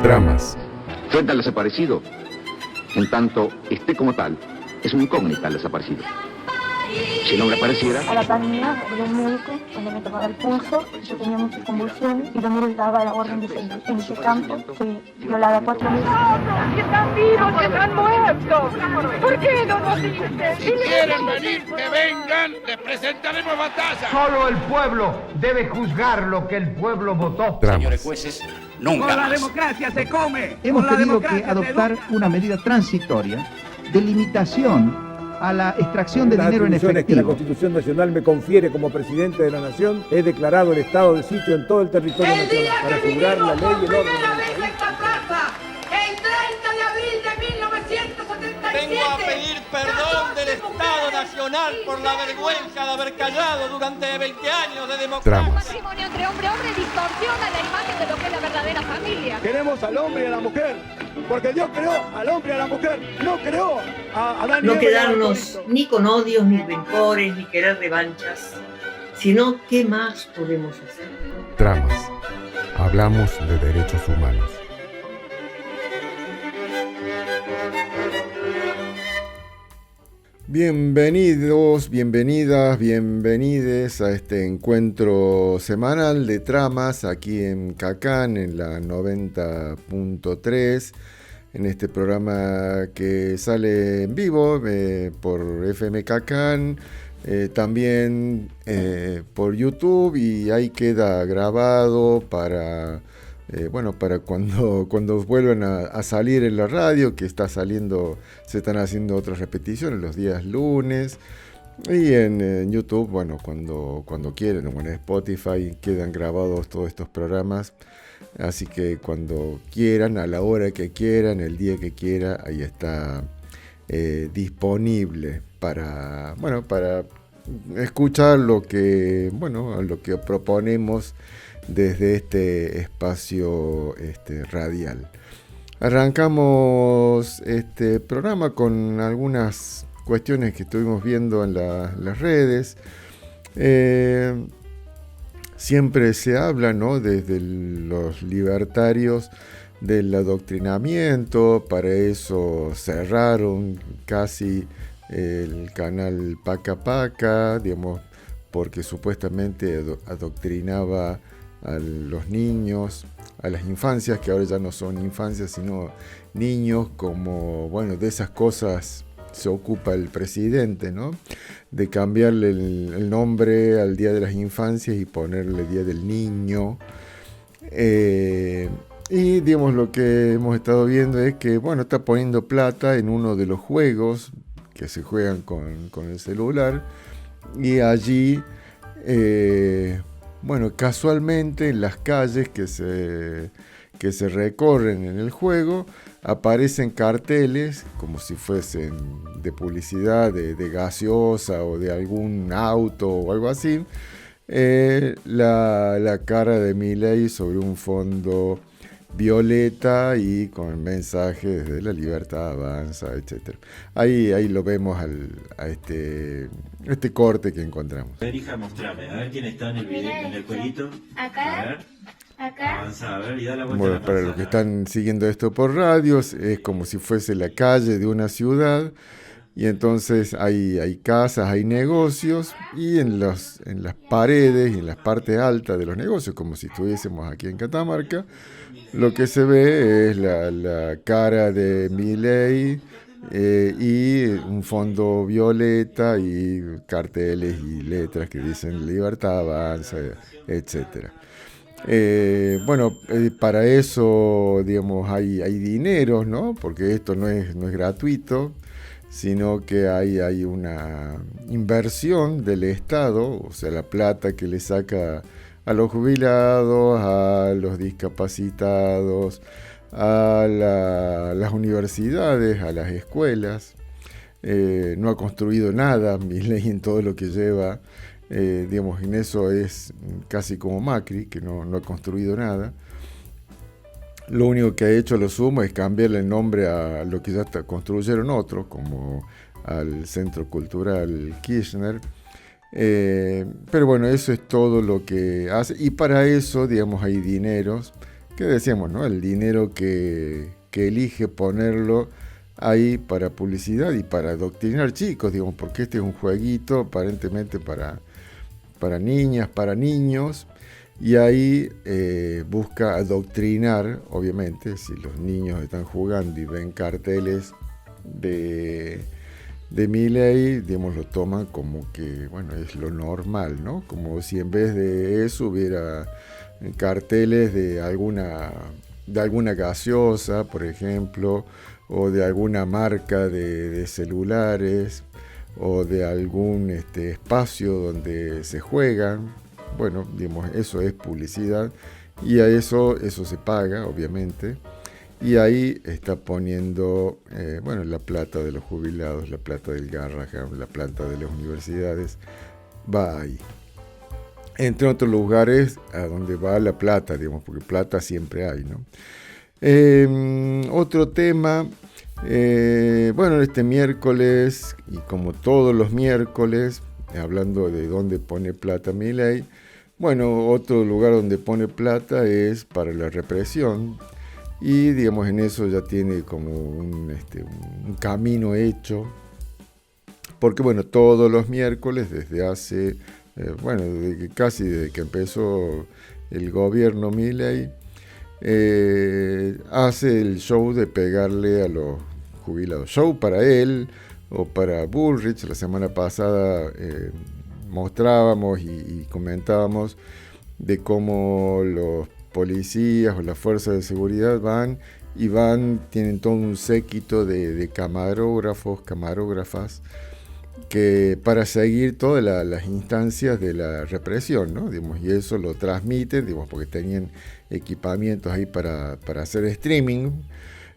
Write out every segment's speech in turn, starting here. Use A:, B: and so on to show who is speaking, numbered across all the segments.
A: Dramas.
B: Frente al desaparecido, en tanto esté como tal, es una incógnita el desaparecido. Si el hombre apareciera...
C: A la pandemia, era un médico, cuando me tomaba el pulso, yo tenía muchas convulsiones y también le daba la orden de seguir. En ese campo fui violada 4 veces.
D: ¡Que están vivos, que están muertos! ¿Por qué no nos dicen?
E: Si quieren venir, que vengan, les presentaremos batalla.
F: Solo el pueblo debe juzgar lo que el pueblo votó.
A: Dramas.
E: Señores jueces, nunca
G: Con la
E: más.
G: democracia se come.
H: Hemos
G: Con la
H: tenido que
G: democracia se
H: adoptar
G: educa.
H: una medida transitoria de limitación a la extracción de
I: Las
H: dinero en
I: atribuciones que la
H: efectivo.
I: Constitución Nacional me confiere como presidente de la Nación, he declarado el estado de sitio en todo el territorio nacional para asegurar la ley y el orden.
D: esta plaza, el 30 de abril de 1977.
J: Vengo a pedir perdón del Estado Nacional por la vergüenza de haber callado durante 20 años de democracia.
A: Dramas.
K: El matrimonio entre hombre y hombre distorsiona la imagen de lo que es la verdadera familia.
I: Queremos al hombre y a la mujer, porque Dios creó al hombre y a la mujer, no creó a Adán y
L: No
I: Eva.
L: quedarnos ni con odios, ni rencores, ni querer revanchas, sino qué más podemos hacer.
A: Dramas. Hablamos de derechos humanos. Bienvenidos, bienvenidas, bienvenides a este encuentro semanal de tramas aquí en Cacán, en la 90.3, en este programa que sale en vivo por FM Cacán, también por YouTube, y ahí queda grabado para cuando vuelvan a salir en la radio, que está saliendo, se están haciendo otras repeticiones los días lunes, y en YouTube, cuando quieren, o en Spotify quedan grabados todos estos programas, así que cuando quieran, a la hora que quieran, el día que quieran, ahí está disponible para escuchar lo que proponemos desde este espacio radial. Arrancamos este programa con algunas cuestiones que estuvimos viendo en las redes. Siempre se habla, ¿no?, desde los libertarios del adoctrinamiento. Para eso cerraron casi el canal Paca Paca, digamos, porque supuestamente adoctrinaba a los niños, a las infancias, que ahora ya no son infancias, sino niños, como, de esas cosas se ocupa el presidente, ¿no? De cambiarle el nombre al Día de las Infancias y ponerle Día del Niño. Y, digamos, lo que hemos estado viendo es que, está poniendo plata en uno de los juegos que se juegan con el celular, y allí... casualmente en las calles que se recorren en el juego aparecen carteles como si fuesen de publicidad de gaseosa o de algún auto o algo así, la cara de Milei sobre un fondo violeta y con mensajes de la libertad avanza, etc. Ahí lo vemos a este corte que encontramos.
M: Hija, mostrame, a ver quién está en el video, en el jueguito.
C: Acá.
M: A ver.
C: Acá.
M: Avanza, a ver, y da la vuelta a la
A: Para
M: manzana.
A: los que están siguiendo esto por radios, es como si fuese la calle de una ciudad, y entonces hay casas, hay negocios, y en las paredes y en las partes altas de los negocios, como si estuviésemos aquí en Catamarca, lo que se ve es la cara de Milei y un fondo violeta y carteles y letras que dicen libertad avanza, etc. Para eso, digamos, hay dineros, ¿no? Porque esto no es gratuito, sino que hay una inversión del Estado, o sea, la plata que le saca a los jubilados, a los discapacitados, a las universidades, a las escuelas. No ha construido nada Milei en todo lo que lleva, en eso es casi como Macri, que no ha construido nada. Lo único que ha hecho, lo sumo, es cambiarle el nombre a lo que ya construyeron otros, como al Centro Cultural Kirchner. Pero eso es todo lo que hace, y para eso, digamos, hay dineros ¿qué decíamos, no? El dinero que elige ponerlo ahí para publicidad y para adoctrinar chicos, digamos, porque este es un jueguito aparentemente para niñas, para niños, y ahí busca adoctrinar, obviamente, si los niños están jugando y ven carteles de Milei, digamos, lo toman como que, bueno, es lo normal, ¿no? Como si en vez de eso hubiera carteles de alguna gaseosa, por ejemplo, o de alguna marca de celulares, o de algún espacio donde se juegan. Bueno, digamos, eso es publicidad, y a eso se paga, obviamente. Y ahí está poniendo, la plata de los jubilados, la plata del Garrahan, la plata de las universidades, va ahí. Entre otros lugares a donde va la plata, digamos, porque plata siempre hay, ¿no? Otro tema, este miércoles, y como todos los miércoles, hablando de dónde pone plata Milei, otro lugar donde pone plata es para la represión. Y, digamos, en eso ya tiene como un camino hecho, porque, todos los miércoles, desde hace, casi desde que empezó el gobierno Milei, hace el show de pegarle a los jubilados. Show para él o para Bullrich. La semana pasada mostrábamos y comentábamos de cómo los policías o las fuerzas de seguridad tienen todo un séquito de camarógrafas, que para seguir todas las instancias de la represión, ¿no? Digamos, y eso lo transmiten, digamos, porque tenían equipamientos ahí para hacer streaming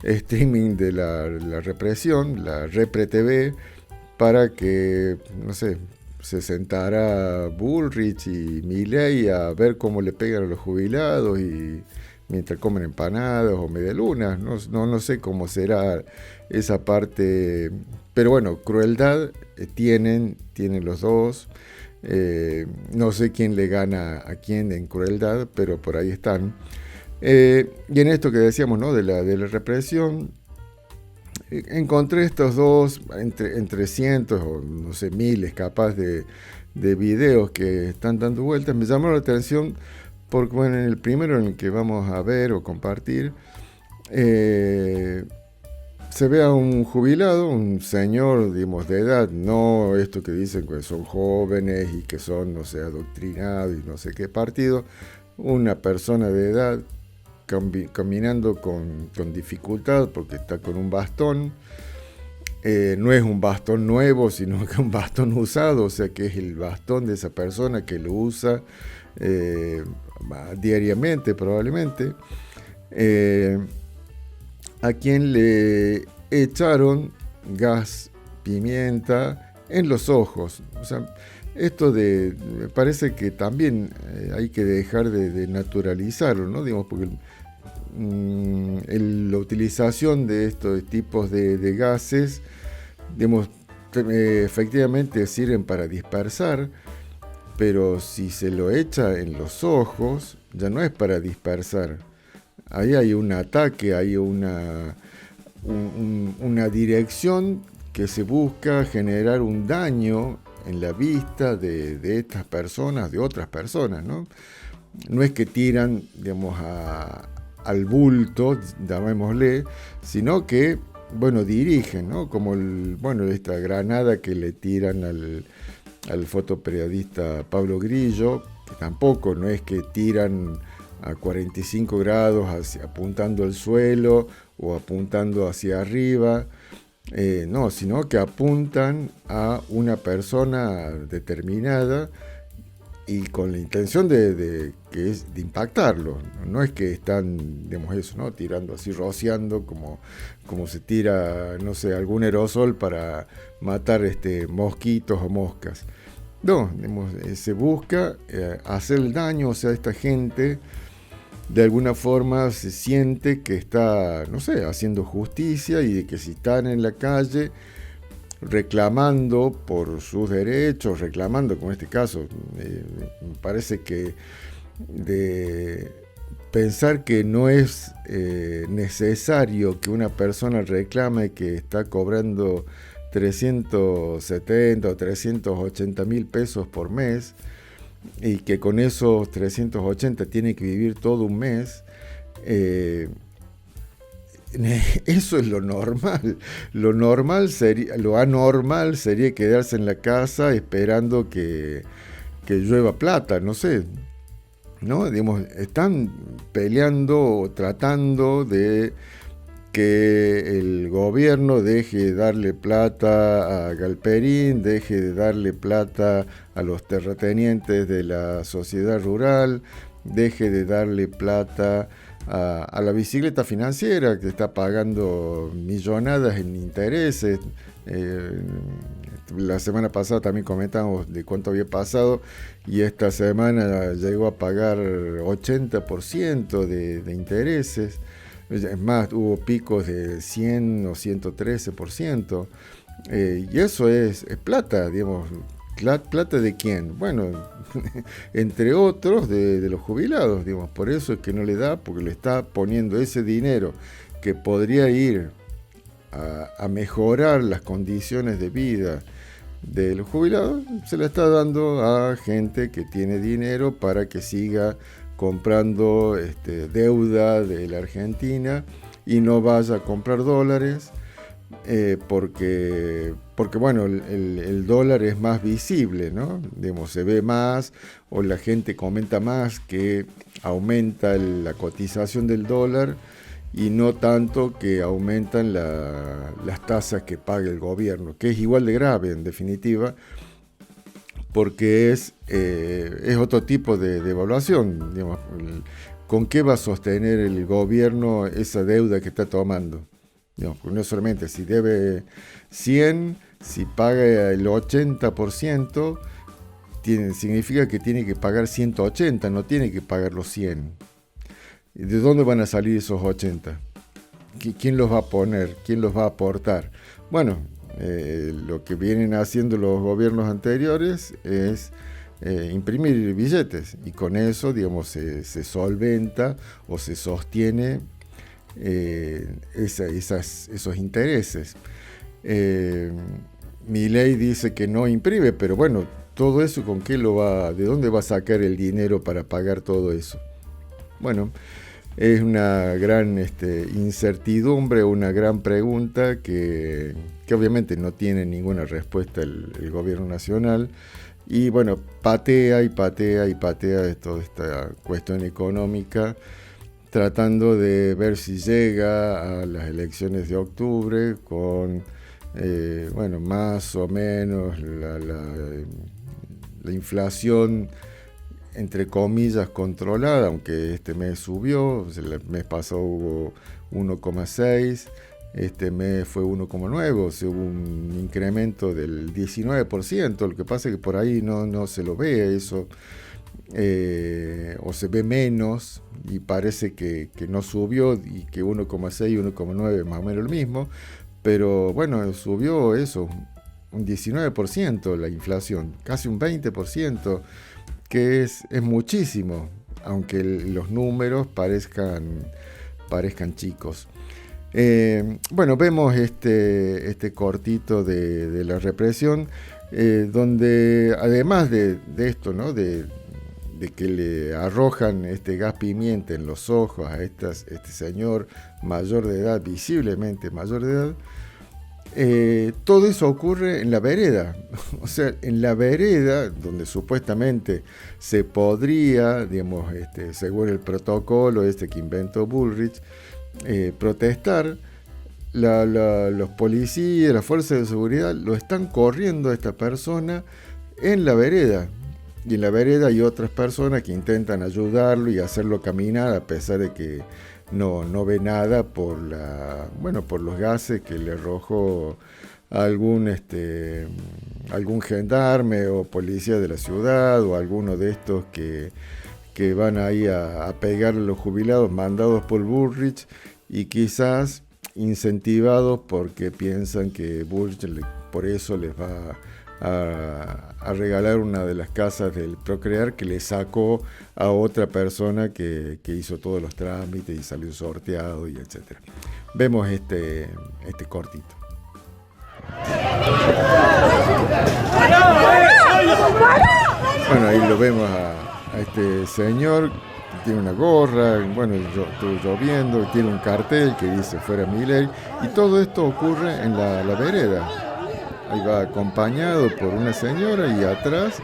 A: de la represión, la Repre TV, para que, no sé, se sentara Bullrich y Milei a ver cómo le pegan a los jubilados y mientras comen empanadas o medialunas. No sé cómo será esa parte, pero crueldad tienen los dos. No sé quién le gana a quién en crueldad, pero por ahí están. Y en esto que decíamos, ¿no? de la represión, encontré estos dos, entre cientos o no sé, miles capaz de videos que están dando vueltas. Me llamó la atención porque, en el primero, en el que vamos a ver o compartir, se ve a un jubilado, un señor, digamos, de edad, no esto que dicen que son jóvenes y que son, no sé, adoctrinados y no sé qué partido, una persona de edad caminando con dificultad porque está con un bastón. No es un bastón nuevo, sino que un bastón usado, o sea que es el bastón de esa persona que lo usa diariamente probablemente, a quien le echaron gas pimienta en los ojos. O sea, esto me parece que también hay que dejar de naturalizarlo, ¿no? Digamos, porque la utilización de estos tipos de gases, digamos, efectivamente sirven para dispersar, pero si se lo echa en los ojos, ya no es para dispersar. Ahí hay un ataque, hay una dirección que se busca generar un daño en la vista de estas personas, de otras personas, ¿no? No es que tiran, digamos, al bulto, llamémosle, sino que, dirigen, ¿no? Como esta granada que le tiran al fotoperiodista Pablo Grillo, que tampoco no es que tiran a 45 grados apuntando al suelo o apuntando hacia arriba, no, sino que apuntan a una persona determinada y con la intención de impactarlo. No es que están, digamos, eso, ¿no? Tirando así, rociando como se tira, no sé, algún aerosol para matar mosquitos o moscas. No, digamos, se busca hacer el daño, o sea, esta gente de alguna forma se siente que está, no sé, haciendo justicia, y de que si están en la calle reclamando por sus derechos, reclamando, como en este caso, me parece que pensar que no es necesario que una persona reclame que está cobrando 370 o 380 mil pesos por mes y que con esos 380 tiene que vivir todo un mes. Eso es lo normal. Lo anormal sería quedarse en la casa esperando que llueva plata, no sé. ¿No? Digamos, están peleando o tratando de que el gobierno deje de darle plata a Galperín, deje de darle plata a los terratenientes de la sociedad rural, deje de darle plata a la bicicleta financiera que está pagando millonadas en intereses. La semana pasada también comentamos de cuánto había pasado y esta semana llegó a pagar 80% de intereses. Es más, hubo picos de 100 o 113%. Y eso es plata, digamos. ¿Plata de quién? Bueno, entre otros de los jubilados, digamos. Por eso es que no le da, porque le está poniendo ese dinero que podría ir a mejorar las condiciones de vida de los jubilados, se le está dando a gente que tiene dinero para que siga comprando deuda de la Argentina y no vaya a comprar dólares, porque bueno, el dólar es más visible, ¿no? Digamos, se ve más o la gente comenta más que aumenta la cotización del dólar y no tanto que aumentan las tasas que paga el gobierno, que es igual de grave en definitiva, porque es otro tipo de evaluación. Digamos, ¿con qué va a sostener el gobierno esa deuda que está tomando? Digamos, no solamente si debe 100, si paga el 80%, significa que tiene que pagar 180, no tiene que pagar los 100. ¿De dónde van a salir esos 80? ¿Quién los va a poner? ¿Quién los va a aportar? Bueno, lo que vienen haciendo los gobiernos anteriores es imprimir billetes y con eso, digamos, se solventa o se sostiene esos intereses. Milei dice que no imprime, pero bueno, todo eso, ¿de dónde va a sacar el dinero para pagar todo eso? Bueno, es una gran incertidumbre, una gran pregunta que obviamente no tiene ninguna respuesta el gobierno nacional. Y bueno, patea de toda esta cuestión económica, tratando de ver si llega a las elecciones de octubre con, más o menos la inflación, entre comillas, controlada, aunque este mes subió. El mes pasado hubo 1,6, este mes fue 1,9, o sea, hubo un incremento del 19%. Lo que pasa es que por ahí no se lo ve eso, o se ve menos y parece que no subió y que 1,6 y 1,9 más o menos lo mismo, pero bueno, subió eso, un 19% la inflación, casi un 20%, que es muchísimo, aunque los números parezcan chicos. Vemos este cortito de la represión, donde además de esto, ¿no? de que le arrojan gas pimienta en los ojos a este señor mayor de edad, visiblemente mayor de edad, todo eso ocurre en la vereda. O sea, en la vereda donde supuestamente se podría, digamos, según el protocolo que inventó Bullrich, protestar, los policías, las fuerzas de seguridad lo están corriendo a esta persona en la vereda. Y en la vereda hay otras personas que intentan ayudarlo y hacerlo caminar, a pesar de que no ve nada por los gases que le arrojó algún gendarme o policía de la ciudad, o alguno de estos que van ahí a pegar a los jubilados mandados por Bullrich, y quizás incentivados porque piensan que Bullrich por eso les va a regalar una de las casas del Procrear que le sacó a otra persona que hizo todos los trámites y salió sorteado y etcétera. Vemos este cortito. Bueno, ahí lo vemos a este señor que tiene una gorra, bueno, estuvo lloviendo, tiene un cartel que dice fuera Milei, y todo esto ocurre en la vereda. Ahí va acompañado por una señora y atrás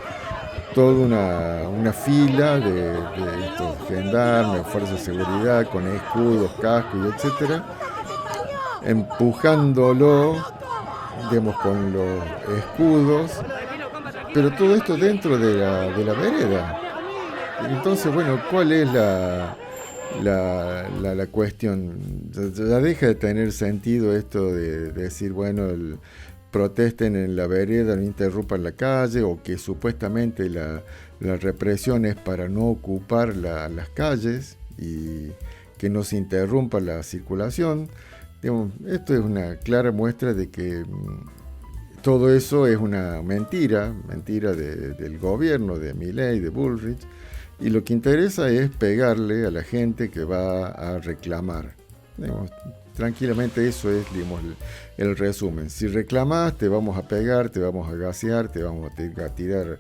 A: toda una fila de estos gendarmes, fuerzas de seguridad con escudos, cascos y etcétera, empujándolo, digamos, con los escudos, pero todo esto dentro de la vereda. Entonces, bueno, ¿cuál es la cuestión? Ya deja de tener sentido esto de decir, bueno, protesten en la vereda, no interrumpan la calle, o que supuestamente la represión es para no ocupar las calles y que no se interrumpa la circulación. Digamos, esto es una clara muestra de que todo eso es una mentira del gobierno, de Milei, de Bullrich, y lo que interesa es pegarle a la gente que va a reclamar. Digamos, tranquilamente eso es, digamos, el resumen. Si reclamás, te vamos a pegar, te vamos a gasear, te vamos a tirar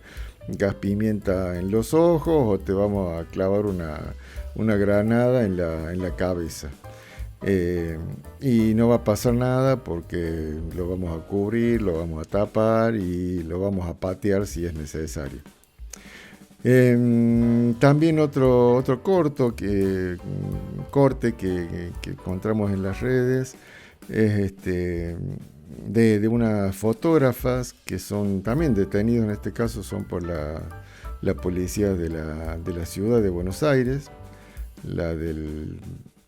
A: gas pimienta en los ojos o te vamos a clavar una granada en la cabeza. Y no va a pasar nada porque lo vamos a cubrir, lo vamos a tapar y lo vamos a patear si es necesario. También otro corte que encontramos en las redes es de unas fotógrafas que son también detenidos, en este caso son por la policía de la ciudad de Buenos Aires, la del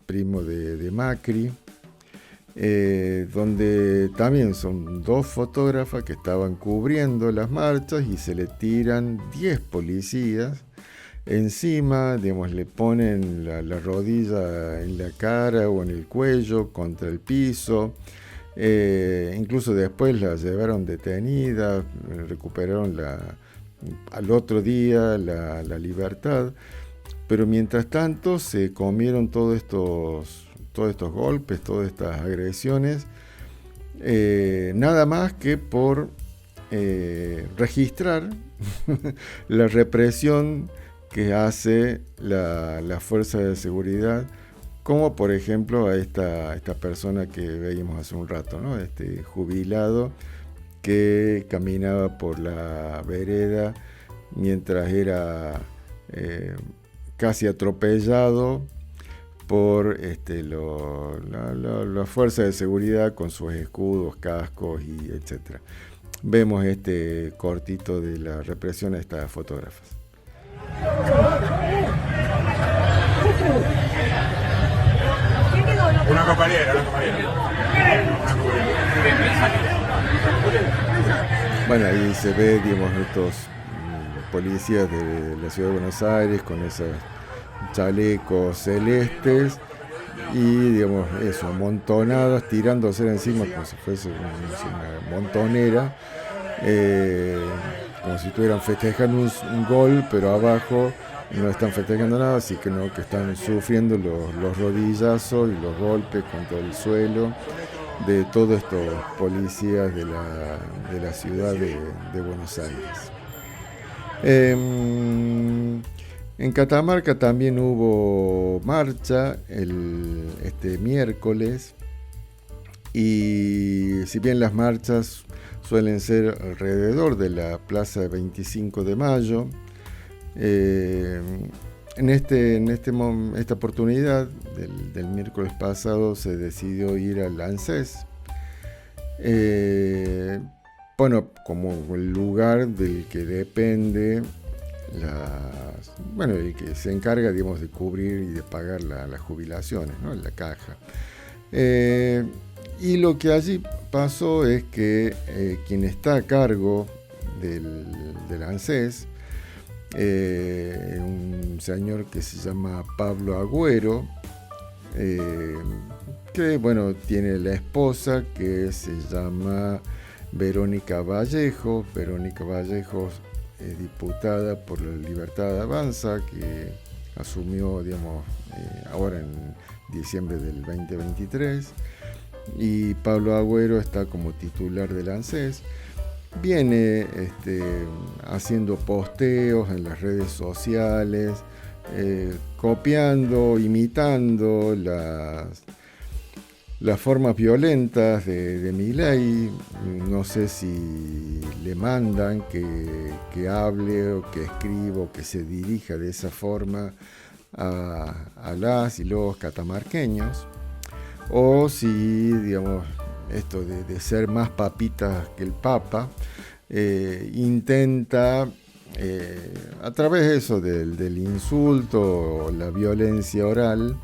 A: primo de Macri, donde también son 2 fotógrafas que estaban cubriendo las marchas y se le tiran 10 policías encima, digamos, le ponen la rodilla en la cara o en el cuello contra el piso, incluso después la llevaron detenida, recuperaron al otro día la libertad, pero mientras tanto se comieron todos estos golpes, todas estas agresiones, nada más que por registrar la represión que hace la fuerza de seguridad, como por ejemplo a esta persona que veíamos hace un rato, ¿no? Este jubilado que caminaba por la vereda mientras era casi atropellado por la fuerza de seguridad con sus escudos, cascos y etcétera. Vemos este cortito de la represión a estas fotógrafas.
E: Una compañera.
A: Bueno, ahí se ve, digamos, estos policías de la ciudad de Buenos Aires con esos chalecos celestes y, digamos, eso, amontonadas, tirándose encima como si fuese una montonera, como si estuvieran festejando un gol, pero abajo no están festejando nada, así que no, que están sufriendo los rodillazos y los golpes contra el suelo de todos estos policías de la ciudad de Buenos Aires. En Catamarca también hubo marcha este miércoles, y si bien las marchas suelen ser alrededor de la Plaza 25 de Mayo, en esta oportunidad del miércoles pasado se decidió ir al ANSES, bueno, como el lugar del que depende el que se encarga, digamos, de cubrir y de pagar las jubilaciones, ¿no? En la caja. Y lo que allí pasó es que quien está a cargo del ANSES, un señor que se llama Pablo Agüero, que bueno, tiene la esposa que se llama Verónica Vallejos, diputada por la Libertad Avanza, que asumió, ahora en diciembre del 2023, y Pablo Agüero está como titular del ANSES. Viene haciendo posteos en las redes sociales, copiando, imitando las formas violentas de Milei. No sé si le mandan que hable o que escriba o que se dirija de esa forma a las y los catamarqueños, o si, esto de ser más papitas que el Papa, intenta a través de eso del insulto o la violencia oral,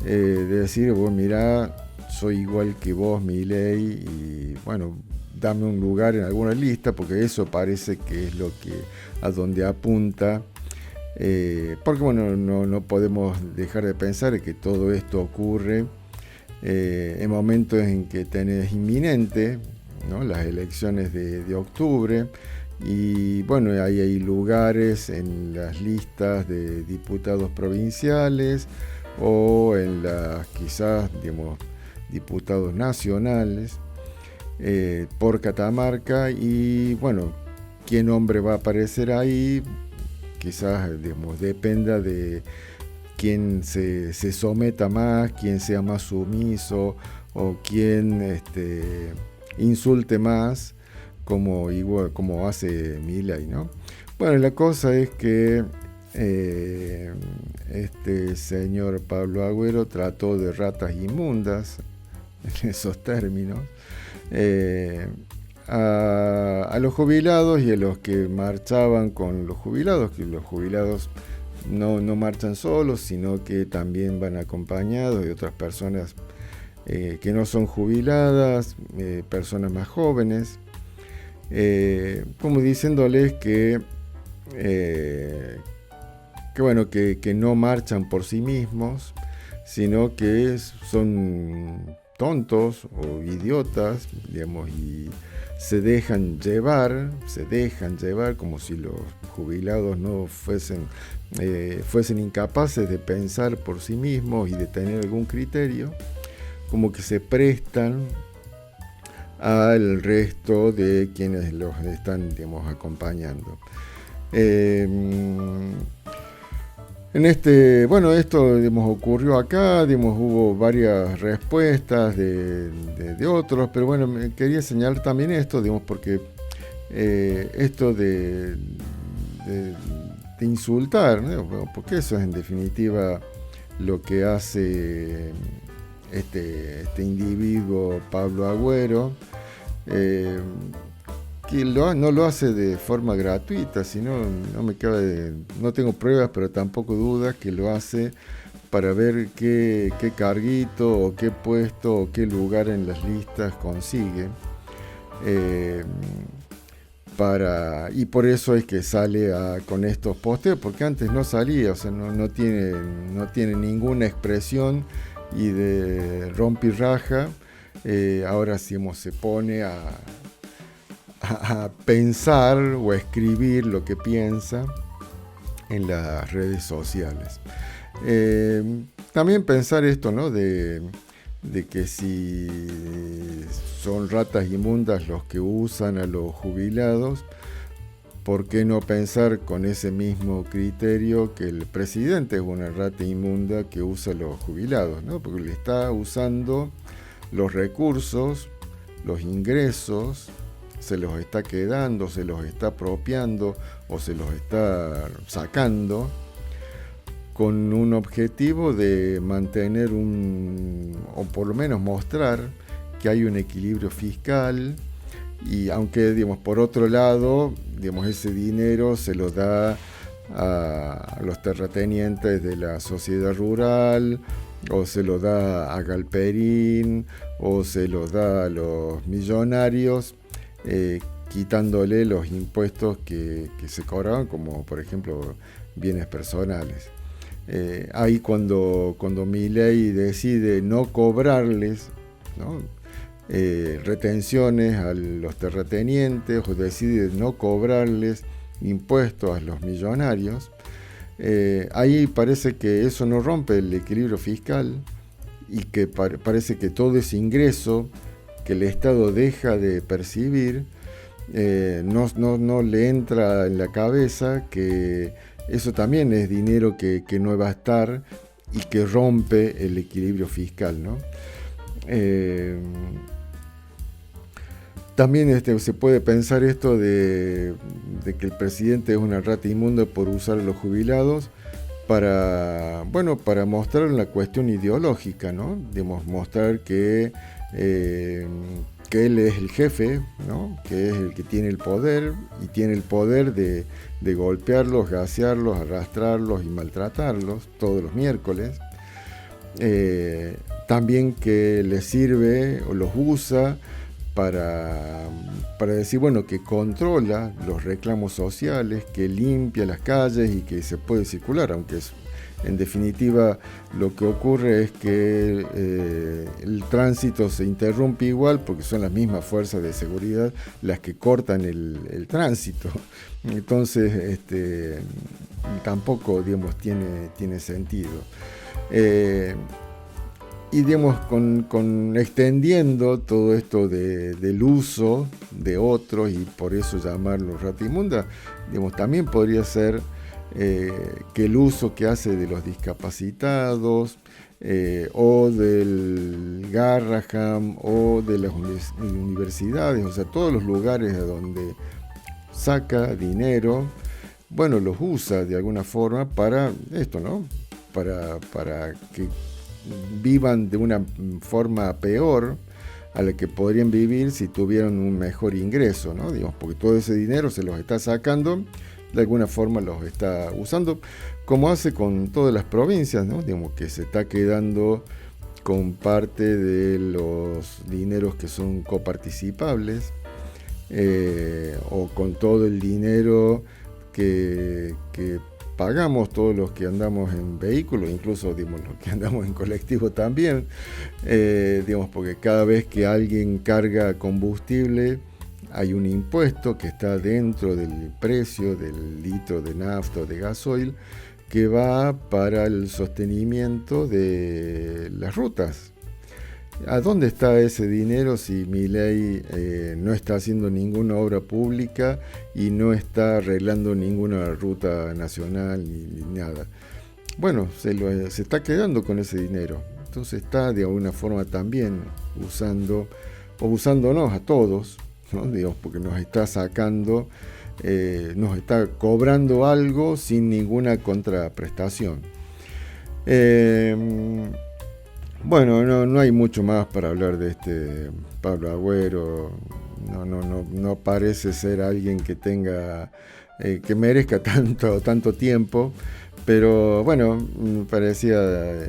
A: de decir, vos mirá, soy igual que vos, Milei, y bueno, dame un lugar en alguna lista, porque eso parece que es a donde apunta, porque bueno, no podemos dejar de pensar que todo esto ocurre en momentos en que tenés inminente, ¿no?, las elecciones de octubre, y bueno, hay lugares en las listas de diputados provinciales o en las quizás, diputados nacionales por Catamarca, y bueno, qué nombre va a aparecer ahí quizás dependa de quién se someta más, quién sea más sumiso o quién insulte más, como hace Milei, ¿no? Bueno, la cosa es que este señor Pablo Agüero trató de ratas inmundas, en esos términos, a los jubilados y a los que marchaban con los jubilados, que los jubilados no marchan solos, sino que también van acompañados de otras personas que no son jubiladas, personas más jóvenes, como diciéndoles que no marchan por sí mismos, sino que son tontos o idiotas, y se dejan llevar como si los jubilados no fuesen incapaces de pensar por sí mismos y de tener algún criterio, como que se prestan al resto de quienes los están, acompañando. Esto ocurrió acá, hubo varias respuestas de otros, pero bueno, me quería señalar también esto, porque esto de insultar, ¿no? Porque eso es en definitiva lo que hace este individuo Pablo Agüero, que no lo hace de forma gratuita, sino no tengo pruebas, pero tampoco dudas que lo hace para ver qué carguito o qué puesto o qué lugar en las listas consigue, y por eso es que sale con estos posteos, porque antes no salía, o sea, no tiene ninguna expresión y de rompirraja. Ahora sí se pone a pensar o a escribir lo que piensa en las redes sociales. También pensar esto, ¿no? De que si son ratas inmundas los que usan a los jubilados, ¿por qué no pensar con ese mismo criterio que el presidente es una rata inmunda que usa a los jubilados, ¿no? Porque le está usando los recursos, los ingresos, se los está quedando, se los está apropiando o se los está sacando con un objetivo de mantener o por lo menos mostrar que hay un equilibrio fiscal, y aunque, por otro lado, ese dinero se lo da a los terratenientes de la sociedad rural, o se lo da a Galperín, o se lo da a los millonarios, quitándole los impuestos que se cobraban, como por ejemplo bienes personales. Ahí cuando Milei decide no cobrarles, ¿no? retenciones a los terratenientes o decide no cobrarles impuestos a los millonarios, ahí parece que eso no rompe el equilibrio fiscal y que parece que todo ese ingreso que el Estado deja de percibir no le entra en la cabeza que eso también es dinero que no va a estar y que rompe el equilibrio fiscal, ¿no? También se puede pensar esto de que el presidente es una rata inmunda por usar a los jubilados para mostrar la cuestión ideológica, ¿no? Mostrar que él es el jefe, ¿no? Que es el que tiene el poder y tiene el poder de golpearlos, gasearlos, arrastrarlos y maltratarlos todos los miércoles. También que les sirve o los usa para decir, bueno, que controla los reclamos sociales, que limpia las calles y que se puede circular, aunque en definitiva lo que ocurre es que el tránsito se interrumpe igual porque son las mismas fuerzas de seguridad las que cortan el tránsito. Entonces tampoco, digamos, tiene sentido. Y digamos, con extendiendo todo esto del uso de otros y por eso llamarlo rata inmunda, digamos, también podría ser que el uso que hace de los discapacitados o del Garraham o de las universidades, o sea, todos los lugares a donde saca dinero, bueno, los usa de alguna forma para esto, ¿no? Para que vivan de una forma peor a la que podrían vivir si tuvieran un mejor ingreso, ¿no? Digamos, porque todo ese dinero se los está sacando, de alguna forma los está usando, como hace con todas las provincias, ¿no? Digamos, que se está quedando con parte de los dineros que son coparticipables, o con todo el dinero que pagamos todos los que andamos en vehículos, incluso, digamos, los que andamos en colectivo también, digamos, porque cada vez que alguien carga combustible hay un impuesto que está dentro del precio del litro de nafta o de gasoil que va para el sostenimiento de las rutas. ¿A dónde está ese dinero si Milei no está haciendo ninguna obra pública y no está arreglando ninguna ruta nacional ni nada? Bueno, se está quedando con ese dinero. Entonces está de alguna forma también usándonos a todos, ¿no? Digamos, porque nos está sacando, nos está cobrando algo sin ninguna contraprestación. Bueno, no hay mucho más para hablar de Pablo Agüero. No parece ser alguien que tenga, que merezca tanto tiempo, pero bueno, me parecía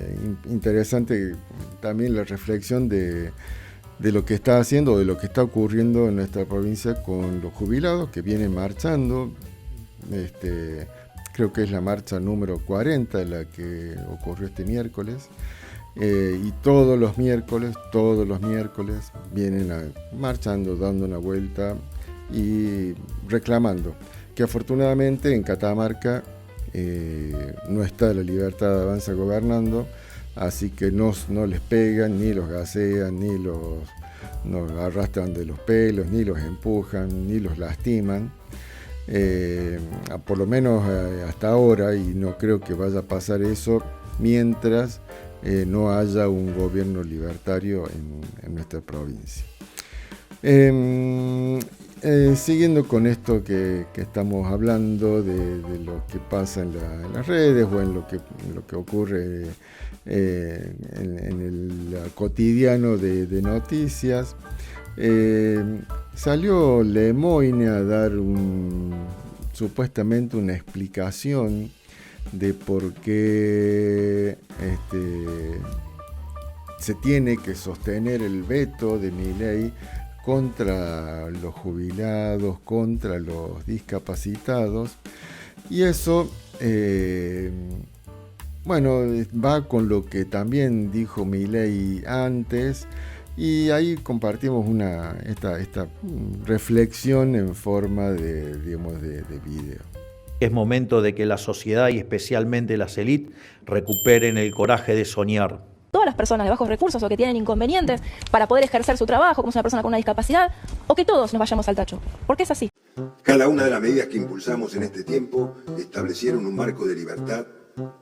A: interesante también la reflexión de lo que está haciendo, de lo que está ocurriendo en nuestra provincia con los jubilados que vienen marchando. Creo que es la marcha número 40 la que ocurrió este miércoles. Y todos los miércoles vienen marchando, dando una vuelta y reclamando que afortunadamente en Catamarca no está la Libertad Avanza gobernando, así que no les pegan, ni los gasean, ni los arrastran de los pelos, ni los empujan, ni los lastiman, por lo menos hasta ahora, y no creo que vaya a pasar eso mientras no haya un gobierno libertario en nuestra provincia. Siguiendo con esto que estamos hablando de lo que pasa en las redes o en lo que ocurre en el cotidiano de noticias, salió Lemoine a dar supuestamente una explicación de por qué se tiene que sostener el veto de Milei contra los jubilados, contra los discapacitados, y eso va con lo que también dijo Milei antes, Y ahí compartimos esta reflexión en forma de video.
G: Es momento de que la sociedad y especialmente las élites recuperen el coraje de soñar.
N: Todas las personas de bajos recursos o que tienen inconvenientes para poder ejercer su trabajo, como es una persona con una discapacidad, o que todos nos vayamos al tacho, porque es así.
O: Cada una de las medidas que impulsamos en este tiempo establecieron un marco de libertad,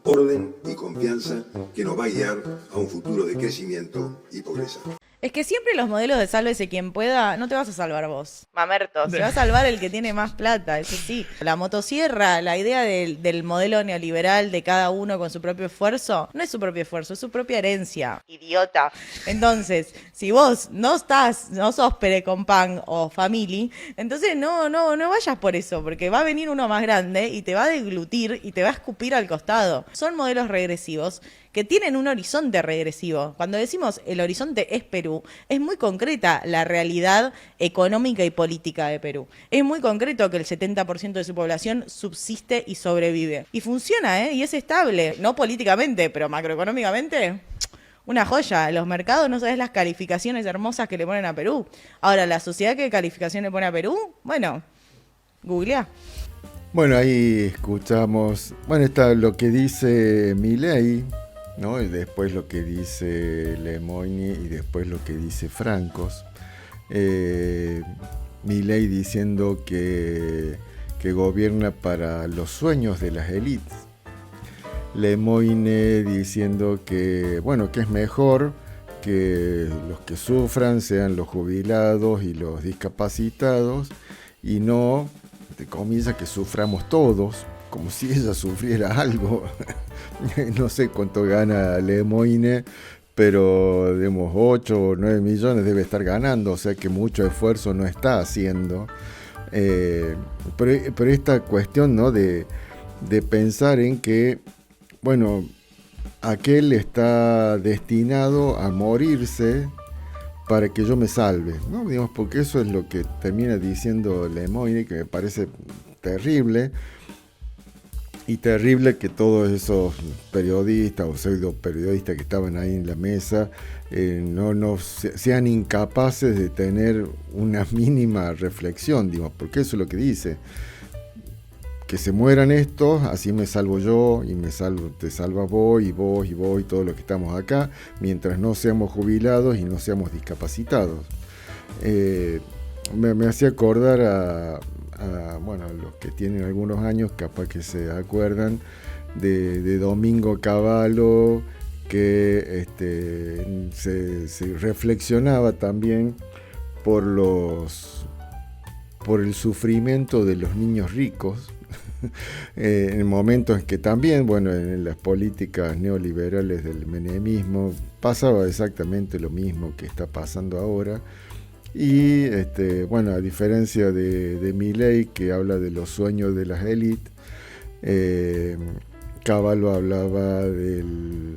O: orden y confianza que nos va a guiar a un futuro de crecimiento y progreso.
P: Es que siempre los modelos de sálvese quien pueda, no te vas a salvar vos, mamerto, se va a salvar el que tiene más plata, eso sí. La motosierra, la idea del modelo neoliberal de cada uno con su propio esfuerzo, no es su propio esfuerzo, es su propia herencia. Idiota. Entonces, si vos no sos Perecompan o Family, entonces no vayas por eso, porque va a venir uno más grande y te va a deglutir y te va a escupir al costado. Son modelos regresivos que tienen un horizonte regresivo. Cuando decimos el horizonte es Perú, es muy concreta la realidad económica y política de Perú. Es muy concreto que el 70% de su población subsiste y sobrevive. Y funciona, y es estable, no políticamente, pero macroeconómicamente, una joya. Los mercados, no sabés las calificaciones hermosas que le ponen a Perú. Ahora, ¿la sociedad qué calificación le pone a Perú? Bueno, googleá.
A: Bueno, ahí escuchamos, está lo que dice Milei, ¿no? Y después lo que dice Lemoyne y después lo que dice Francos. Milei diciendo que gobierna para los sueños de las élites. Lemoyne diciendo que es mejor que los que sufran sean los jubilados y los discapacitados y no, de comillas, que suframos todos, como si ella sufriera algo. No sé cuánto gana Lemoyne, pero 8 o 9 millones debe estar ganando, o sea que mucho esfuerzo no está haciendo. Pero esta cuestión, ¿no? de pensar en que, aquel está destinado a morirse para que yo me salve, ¿no? Porque eso es lo que termina diciendo Lemoyne, que me parece terrible. Y terrible que todos esos periodistas o pseudo periodistas que estaban ahí en la mesa sean incapaces de tener una mínima reflexión, porque eso es lo que dice. Que se mueran estos, así me salvo yo y te salvas vos y vos y vos y todos los que estamos acá, mientras no seamos jubilados y no seamos discapacitados. Me hacía acordar a los que tienen algunos años, capaz que se acuerdan de Domingo Cavallo, que se reflexionaba también por el sufrimiento de los niños ricos, en momentos en que también, en las políticas neoliberales del menemismo pasaba exactamente lo mismo que está pasando ahora. Y a diferencia de Milei, que habla de los sueños de las élites, Cavallo hablaba del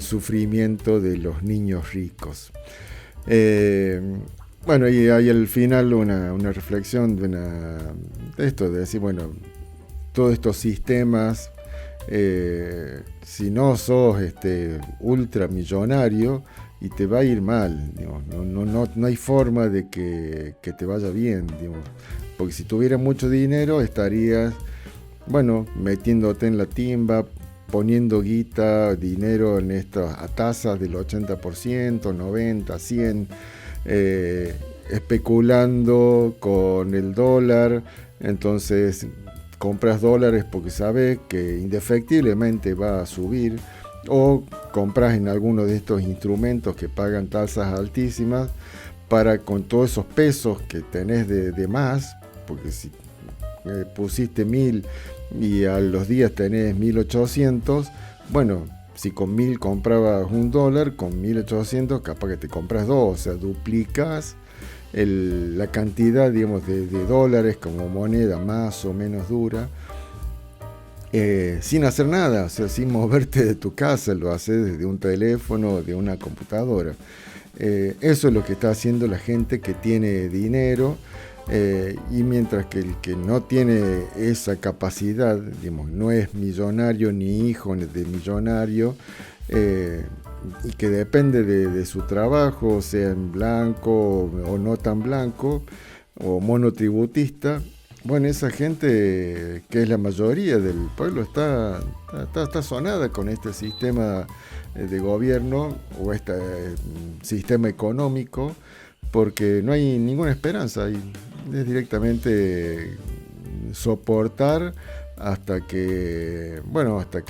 A: sufrimiento de los niños ricos. Y hay al final una reflexión de esto, de decir, todos estos sistemas, si no sos ultramillonario, y te va a ir mal, no hay forma de que te vaya bien, porque si tuvieras mucho dinero estarías, metiéndote en la timba, poniendo dinero en estas a tasas del 80%, 90, 100, especulando con el dólar. Entonces compras dólares porque sabes que indefectiblemente va a subir, o compras en alguno de estos instrumentos que pagan tasas altísimas para, con todos esos pesos que tenés de más, porque si pusiste 1.000 y a los días tenés 1.800, si con 1.000 comprabas $1, con 1.800 capaz que te compras 2, o sea, duplicas la cantidad, de dólares como moneda más o menos dura, sin hacer nada, o sea, sin moverte de tu casa, lo haces desde un teléfono o de una computadora. Eso es lo que está haciendo la gente que tiene dinero, y mientras que el que no tiene esa capacidad, no es millonario ni hijo de millonario, y que depende de su trabajo, sea en blanco o no tan blanco, o monotributista, bueno, esa gente, que es la mayoría del pueblo, está sonada con este sistema de gobierno o este sistema económico, porque no hay ninguna esperanza, y es directamente soportar hasta que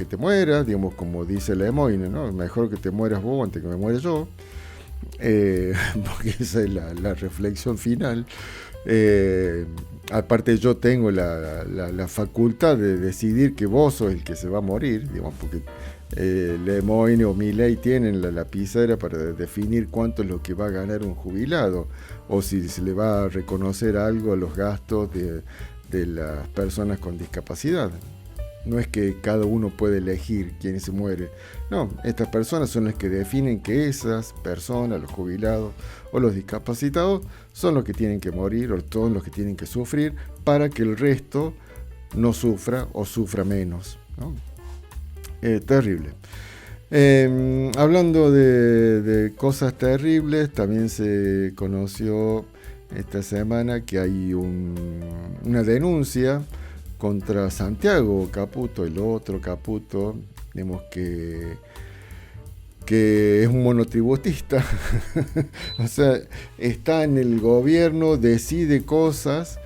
A: te mueras, digamos, como dice Lemoyne, ¿no? Mejor que te mueras vos antes que me muera yo, porque esa es la reflexión final. Aparte, yo tengo la facultad de decidir que vos sos el que se va a morir, digamos, porque Lemoyne o Milei tienen la lapicera para definir cuánto es lo que va a ganar un jubilado, o si se le va a reconocer algo a los gastos de las personas con discapacidad. No es que cada uno puede elegir quién se muere. No, estas personas son las que definen que esas personas, los jubilados o los discapacitados, son los que tienen que morir o son los que tienen que sufrir para que el resto no sufra o sufra menos, ¿no? Terrible. Hablando de cosas terribles, también se conoció esta semana que hay una denuncia contra Santiago Caputo, el otro Caputo, digamos que es un monotributista. O sea, está en el gobierno, decide cosas,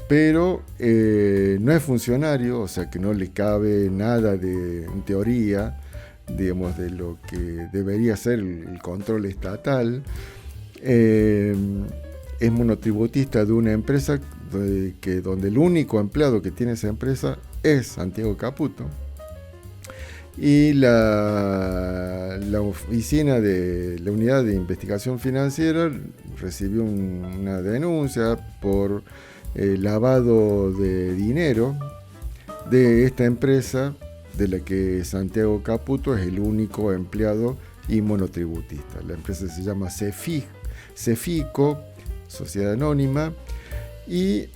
A: pero no es funcionario, o sea que no le cabe nada en teoría, digamos, de lo que debería ser el control estatal. Es monotributista de una empresa donde el único empleado que tiene esa empresa es Santiago Caputo. Y la oficina de la Unidad de Investigación Financiera recibió una denuncia por lavado de dinero de esta empresa, de la que Santiago Caputo es el único empleado y monotributista. La empresa se llama Cefico, Sociedad Anónima, y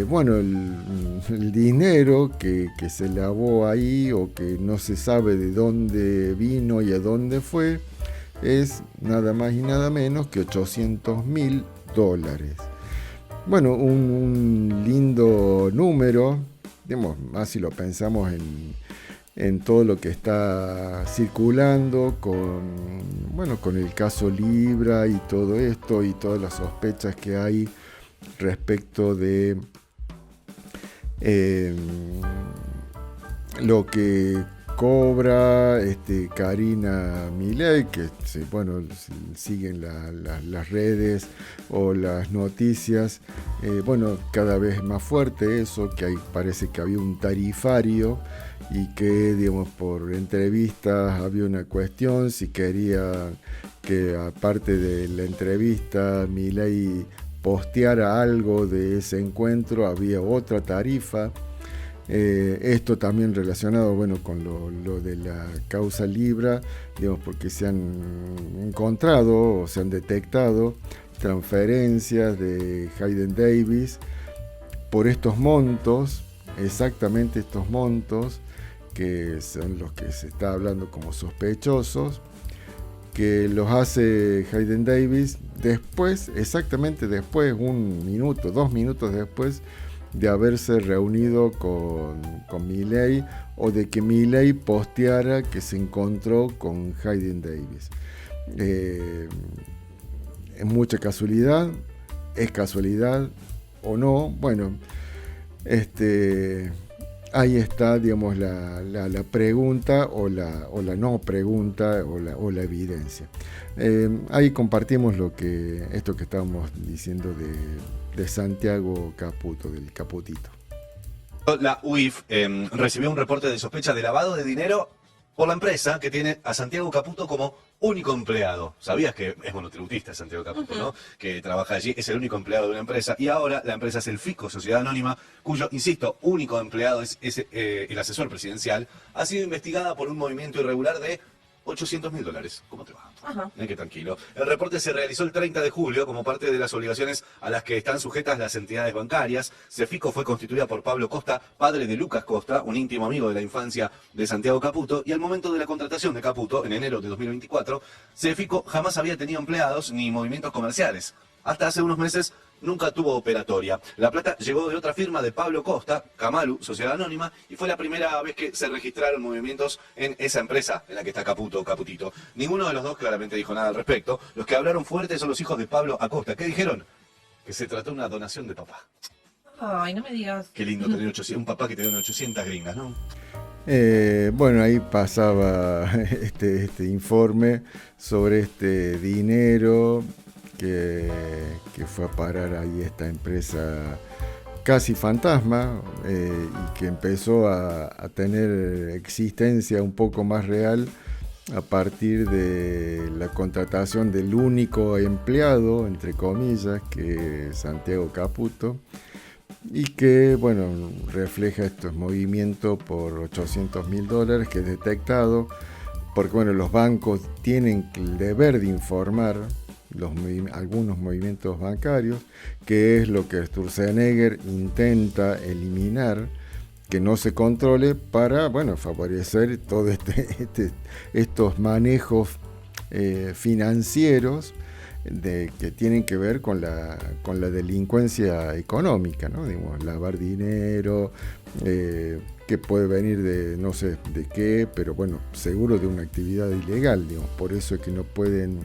A: bueno, el dinero que se lavó ahí, o que no se sabe de dónde vino y a dónde fue, es nada más y nada menos que $800.000. Bueno, un lindo número, digamos, más si lo pensamos en todo lo que está circulando con el caso Libra y todo esto, y todas las sospechas que hay respecto de lo que cobra Karina Milei, que bueno, siguen las redes o las noticias, bueno, cada vez más fuerte eso, que parece que había un tarifario, y que, digamos, por entrevistas había una cuestión, si quería que aparte de la entrevista Milei posteara algo de ese encuentro, había otra tarifa. Esto también relacionado, bueno, con lo de la causa Libra, digamos, porque se han encontrado o se han detectado transferencias de Hayden Davis por estos montos, exactamente estos montos, que son los que se está hablando como sospechosos, que los hace Hayden Davis después, exactamente después, 1 minuto, 2 minutos después de haberse reunido con Milei, o de que Milei posteara que se encontró con Hayden Davis. ¿Es mucha casualidad? ¿Es casualidad o no? Bueno, ahí está, digamos, la pregunta o la no pregunta o la evidencia. Ahí compartimos esto que estábamos diciendo de Santiago Caputo, del Caputito.
Q: La UIF recibió un reporte de sospecha de lavado de dinero por la empresa que tiene a Santiago Caputo como único empleado. ¿Sabías que es monotributista Santiago Caputo, no? Que trabaja allí, es el único empleado de una empresa, y ahora la empresa es el Fico, Sociedad Anónima, cuyo, insisto, único empleado es el asesor presidencial. Ha sido investigada por un movimiento irregular de $800.000. ¿Cómo te va?
P: Ajá.
Q: Qué tranquilo. El reporte se realizó el 30 de julio como parte de las obligaciones a las que están sujetas las entidades bancarias. Cefico fue constituida por Pablo Costa, padre de Lucas Costa, un íntimo amigo de la infancia de Santiago Caputo, y al momento de la contratación de Caputo, en enero de 2024, Cefico jamás había tenido empleados ni movimientos comerciales. Hasta hace unos meses nunca tuvo operatoria. La plata llegó de otra firma de Pablo Costa, Camalu, Sociedad Anónima, y fue la primera vez que se registraron movimientos en esa empresa en la que está Caputito. Ninguno de los dos claramente dijo nada al respecto. Los que hablaron fuerte son los hijos de Pablo Acosta. ¿Qué dijeron? Que se trató de una donación de papá.
P: Ay, no me digas.
Q: Qué lindo tener un papá que te dona 800 gringas, ¿no?
A: Bueno, ahí pasaba este informe sobre este dinero que fue a parar ahí esta empresa casi fantasma y que empezó a tener existencia un poco más real a partir de la contratación del único empleado, entre comillas, que es Santiago Caputo, y que, bueno, refleja estos movimientos por $800.000 que es detectado, porque, bueno, los bancos tienen el deber de informar algunos movimientos bancarios, que es lo que Sturzenegger intenta eliminar, que no se controle para, bueno, favorecer todos estos manejos financieros que tienen que ver con la delincuencia económica, ¿no? Digamos, lavar dinero, que puede venir de no sé de qué, pero bueno, seguro de una actividad ilegal, digamos. Por eso es que no pueden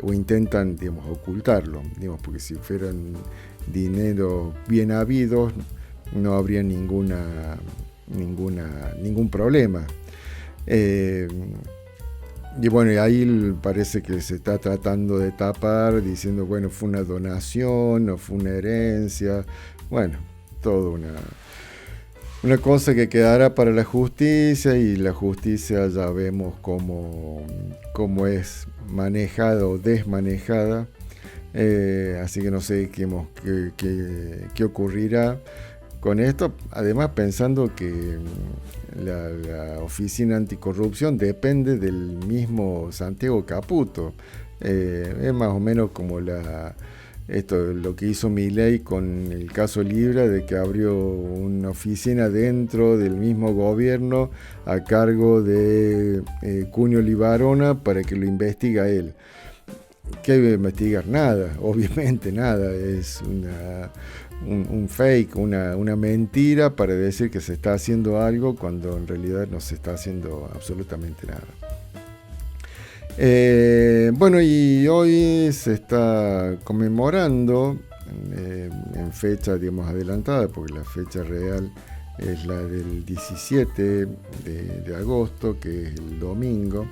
A: o intentan, digamos, ocultarlo, digamos, porque si fueran dinero bien habidos no habría ningún problema. Y bueno, y ahí parece que se está tratando de tapar, diciendo, bueno, fue una donación, no fue una herencia. Bueno, todo una cosa que quedará para la justicia, y la justicia ya vemos cómo es manejada o desmanejada. Así que no sé qué ocurrirá con esto, además pensando que la Oficina Anticorrupción depende del mismo Santiago Caputo. Es más o menos como lo que hizo Milei con el caso Libra, de que abrió una oficina dentro del mismo gobierno a cargo de Cunio Libarona para que lo investigue a él. ¿Qué debe investigar? Nada, obviamente nada, es un fake, una mentira para decir que se está haciendo algo cuando en realidad no se está haciendo absolutamente nada. Bueno, y hoy se está conmemorando en fecha, digamos, adelantada, porque la fecha real es la del 17 de agosto, que es el domingo,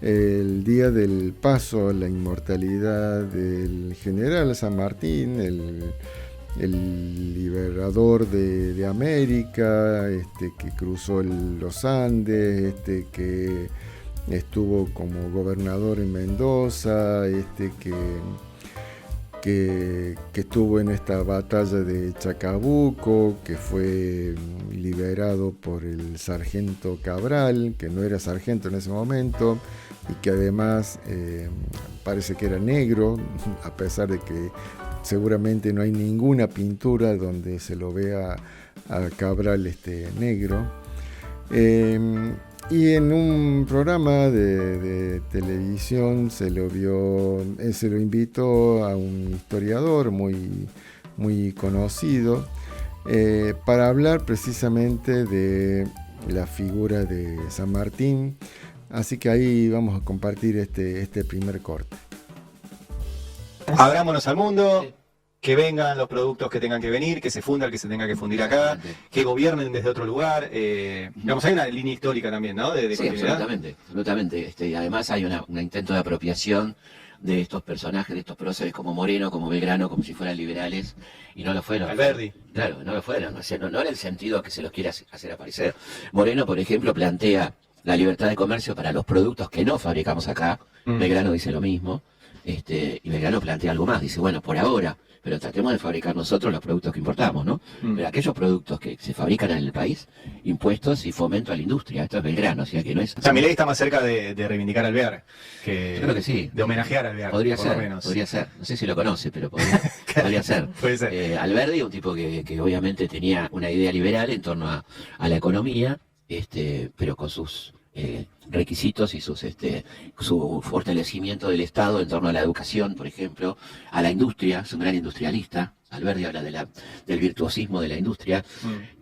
A: el día del paso a la inmortalidad del general San Martín, el liberador de América, que cruzó los Andes, que estuvo como gobernador en Mendoza, que estuvo en esta batalla de Chacabuco, que fue liberado por el sargento Cabral, que no era sargento en ese momento, y que además parece que era negro, a pesar de que seguramente no hay ninguna pintura donde se lo vea a Cabral negro. Y en un programa de televisión se lo invitó a un historiador muy conocido para hablar precisamente de la figura de San Martín. Así que ahí vamos a compartir este primer corte.
R: Abrámonos al mundo, que vengan los productos que tengan que venir, que se funda el que se tenga que fundir acá, que gobiernen desde otro lugar. Digamos, hay una línea histórica también, ¿no? De
S: sí, absolutamente. Y además hay un intento de apropiación de estos personajes, de estos próceres como Moreno, como Belgrano, como si fueran liberales, y no lo fueron.
R: Alberdi.
S: Claro, no lo fueron. O sea, no era el sentido que se los quiera hacer aparecer. Moreno, por ejemplo, plantea la libertad de comercio para los productos que no fabricamos acá. Belgrano dice lo mismo. Y Belgrano plantea algo más, dice, bueno, por ahora, pero tratemos de fabricar nosotros los productos que importamos, ¿no? Pero aquellos productos que se fabrican en el país, impuestos y fomento a la industria. Esto es Belgrano, o sea que no es...
R: O sea, Milei está más cerca de reivindicar a Alvear que...
S: Yo creo que sí.
R: De homenajear a Alvear,
S: podría
R: por
S: ser,
R: lo menos.
S: podría ser. No sé si lo conoce, pero podría ser.
R: Puede ser.
S: Alberdi, un tipo que obviamente tenía una idea liberal en torno a la economía, pero con sus requisitos y su fortalecimiento del Estado en torno a la educación, por ejemplo, a la industria. Es un gran industrialista. Alberdi habla del virtuosismo de la industria.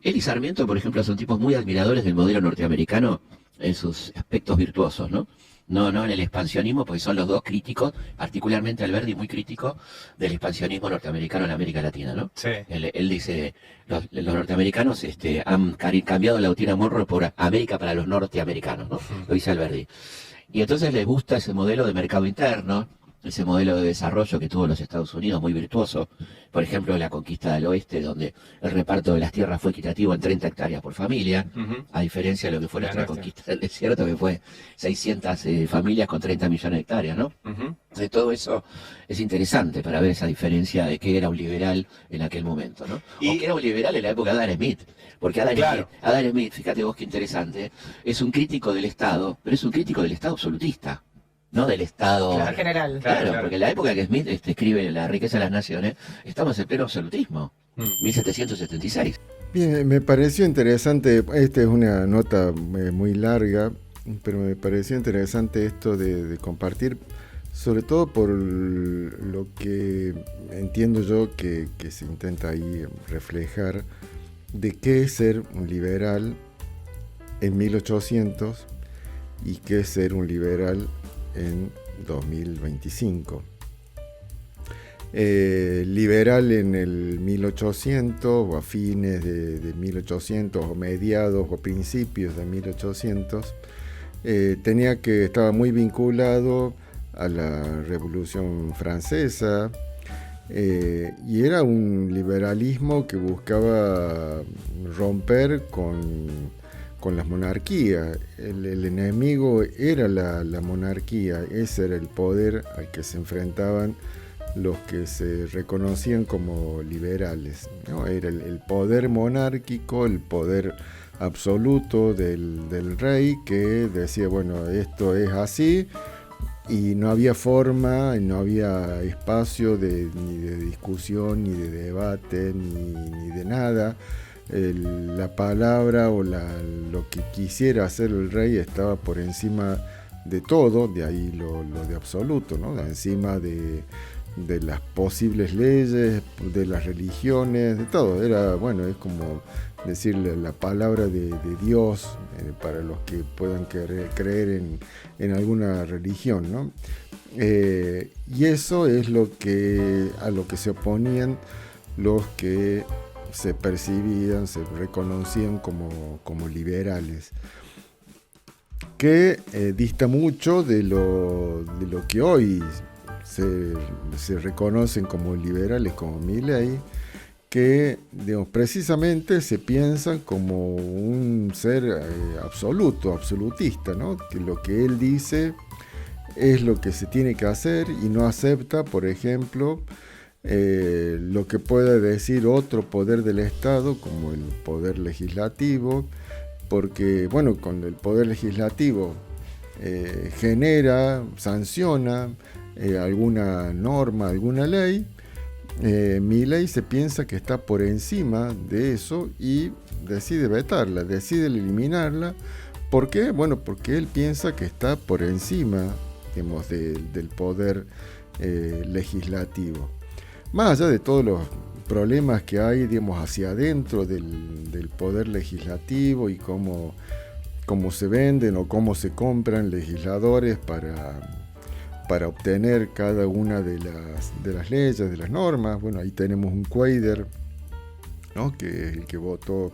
S: Él y Sarmiento, por ejemplo, son tipos muy admiradores del modelo norteamericano en sus aspectos virtuosos, ¿no? No en el expansionismo, porque son los dos críticos, particularmente Alberdi muy crítico del expansionismo norteamericano en América Latina, ¿no?
R: Sí.
S: Él dice, los norteamericanos han cambiado la doctrina Monroe por América para los norteamericanos, ¿no? Lo dice Alberdi. Y entonces les gusta ese modelo de mercado interno, ese modelo de desarrollo que tuvo los Estados Unidos, muy virtuoso. Por ejemplo, la conquista del oeste, donde el reparto de las tierras fue equitativo en 30 hectáreas por familia, a diferencia de lo que fue nuestra conquista del desierto, que fue 600 familias con 30 millones de hectáreas, ¿no? Entonces, todo eso es interesante para ver esa diferencia de qué era un liberal en aquel momento, ¿no? O qué era un liberal en la época de Adam Smith. Porque Adam Smith, fíjate vos qué interesante, es un crítico del Estado, pero es un crítico del Estado absolutista. No del Estado
P: general.
S: Claro, porque en la época que Smith escribe La riqueza de las naciones, estamos en pleno absolutismo, 1776.
A: Bien, me pareció interesante, esta es una nota muy larga, pero me pareció interesante esto de compartir, sobre todo por lo que entiendo yo que se intenta ahí reflejar de qué es ser un liberal en 1800 y qué es ser un liberal en 2025. Liberal en el 1800 o a fines de 1800 o mediados o principios de 1800 estaba muy vinculado a la Revolución Francesa y era un liberalismo que buscaba romper con las monarquías. El enemigo era la monarquía, ese era el poder al que se enfrentaban los que se reconocían como liberales, ¿no? Era el poder monárquico, el poder absoluto del rey, que decía, bueno, esto es así, y no había forma, no había espacio ni de discusión, ni de debate, ni de nada. La palabra o lo que quisiera hacer el rey estaba por encima de todo, de ahí lo de absoluto, ¿no? Encima de las posibles leyes, de las religiones, de todo. Era, bueno, es como decirle la palabra de Dios para los que puedan creer en alguna religión, ¿no? Y eso es a lo que se oponían los que se percibían, se reconocían como liberales, que dista mucho de lo que hoy se reconocen como liberales, como Milei, que digamos, precisamente se piensan como un ser absolutista, ¿no? Que lo que él dice es lo que se tiene que hacer y no acepta, por ejemplo, lo que pueda decir otro poder del Estado, como el poder legislativo, porque, bueno, con el poder legislativo genera, sanciona alguna norma, alguna ley. Milei se piensa que está por encima de eso y decide vetarla, decide eliminarla. ¿Por qué? Bueno, porque él piensa que está por encima, digamos, del poder legislativo. Más allá de todos los problemas que hay, digamos, hacia adentro del poder legislativo y cómo se venden o cómo se compran legisladores para obtener cada una de las leyes, de las normas. Bueno, ahí tenemos un Cuadra, ¿no? Que es el que votó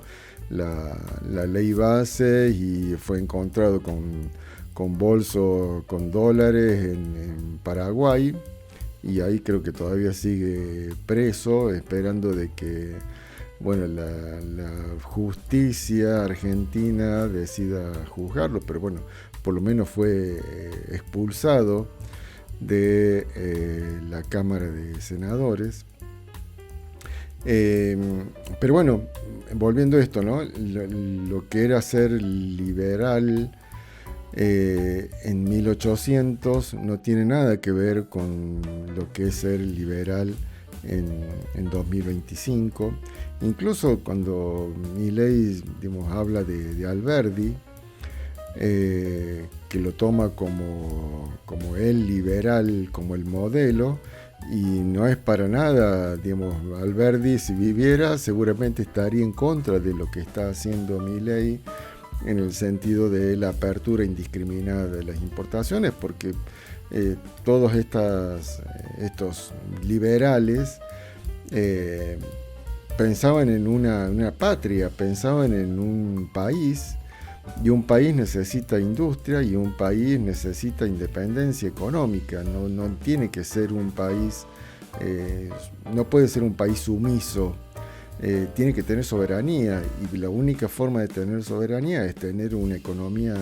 A: la ley base y fue encontrado con bolsos con dólares en Paraguay, y ahí creo que todavía sigue preso, esperando de que, bueno, la justicia argentina decida juzgarlo, pero bueno, por lo menos fue expulsado de la Cámara de Senadores. Pero bueno, volviendo a esto, ¿no? Lo que era ser liberal en 1800 no tiene nada que ver con lo que es ser liberal en 2025. Incluso cuando Milei, digamos, habla de Alberdi, que lo toma como el liberal, como el modelo, y no es para nada, digamos, Alberdi, si viviera, seguramente estaría en contra de lo que está haciendo Milei en el sentido de la apertura indiscriminada de las importaciones, porque todos estos liberales pensaban en una patria, pensaban en un país, y un país necesita industria y un país necesita independencia económica. No tiene que ser un país, no puede ser un país sumiso, tiene que tener soberanía, y la única forma de tener soberanía es tener una economía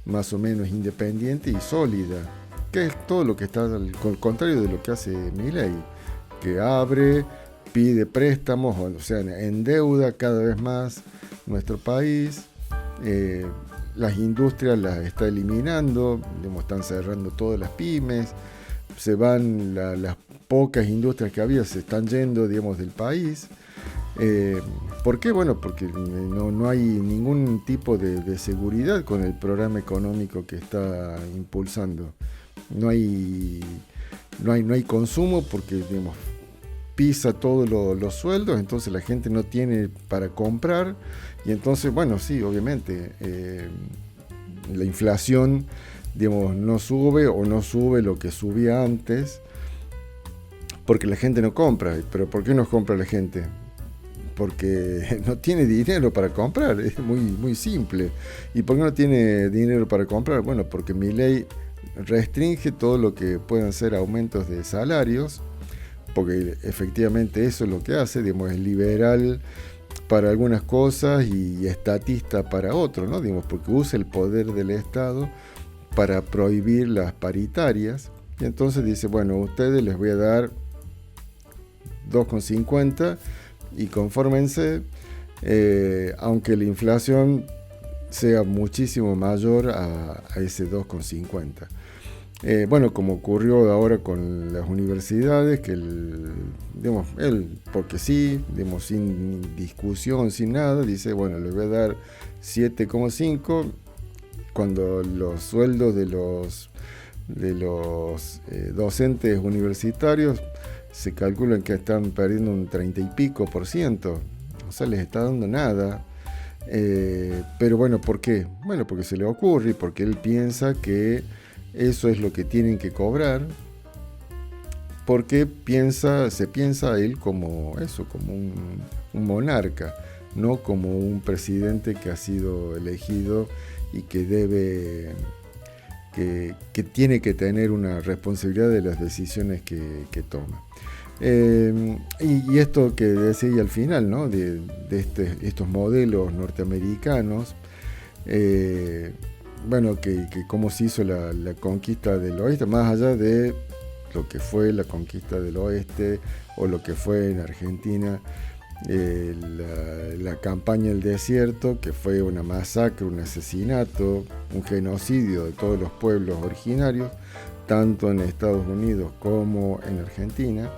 A: más o menos independiente y sólida, que es todo lo que está al contrario de lo que hace Milei, que abre, pide préstamos, o sea, endeuda cada vez más nuestro país. Las industrias las está eliminando, digamos, están cerrando todas las pymes, se van las pocas industrias que había, se están yendo, digamos, del país. ¿Por qué? Bueno, porque no hay ningún tipo de seguridad con el programa económico que está impulsando. No hay consumo porque, digamos, pisa todos los sueldos, entonces la gente no tiene para comprar, y entonces, bueno, sí, obviamente, la inflación, digamos, no sube lo que subía antes, porque la gente no compra. ¿Pero por qué no compra la gente? Porque no tiene dinero para comprar, es muy simple. ¿Y por qué no tiene dinero para comprar? Bueno, porque Milei restringe todo lo que puedan ser aumentos de salarios, porque efectivamente eso es lo que hace, digamos, es liberal para algunas cosas y estatista para otros, ¿no? Digamos, porque usa el poder del Estado para prohibir las paritarias, y entonces dice, bueno, a ustedes les voy a dar 2,50 y confórmense, aunque la inflación sea muchísimo mayor a ese 2,50. Bueno, como ocurrió ahora con las universidades, que digamos, él, porque sí, digamos, sin discusión, sin nada, dice, bueno, le voy a dar 7,5, cuando los sueldos de los docentes universitarios se calculan que están perdiendo un 30 y pico %, o sea, les está dando nada. Pero bueno, ¿por qué? Bueno, porque se le ocurre, porque él piensa que eso es lo que tienen que cobrar, porque se piensa a él como eso, como un monarca, no como un presidente que ha sido elegido y que tiene que tener una responsabilidad de las decisiones que toma. Y esto que decía al final, ¿no? de estos modelos norteamericanos, bueno, que cómo se hizo la conquista del oeste, más allá de lo que fue la conquista del oeste o lo que fue en Argentina la campaña del desierto, que fue una masacre, un asesinato, un genocidio de todos los pueblos originarios, tanto en Estados Unidos como en Argentina.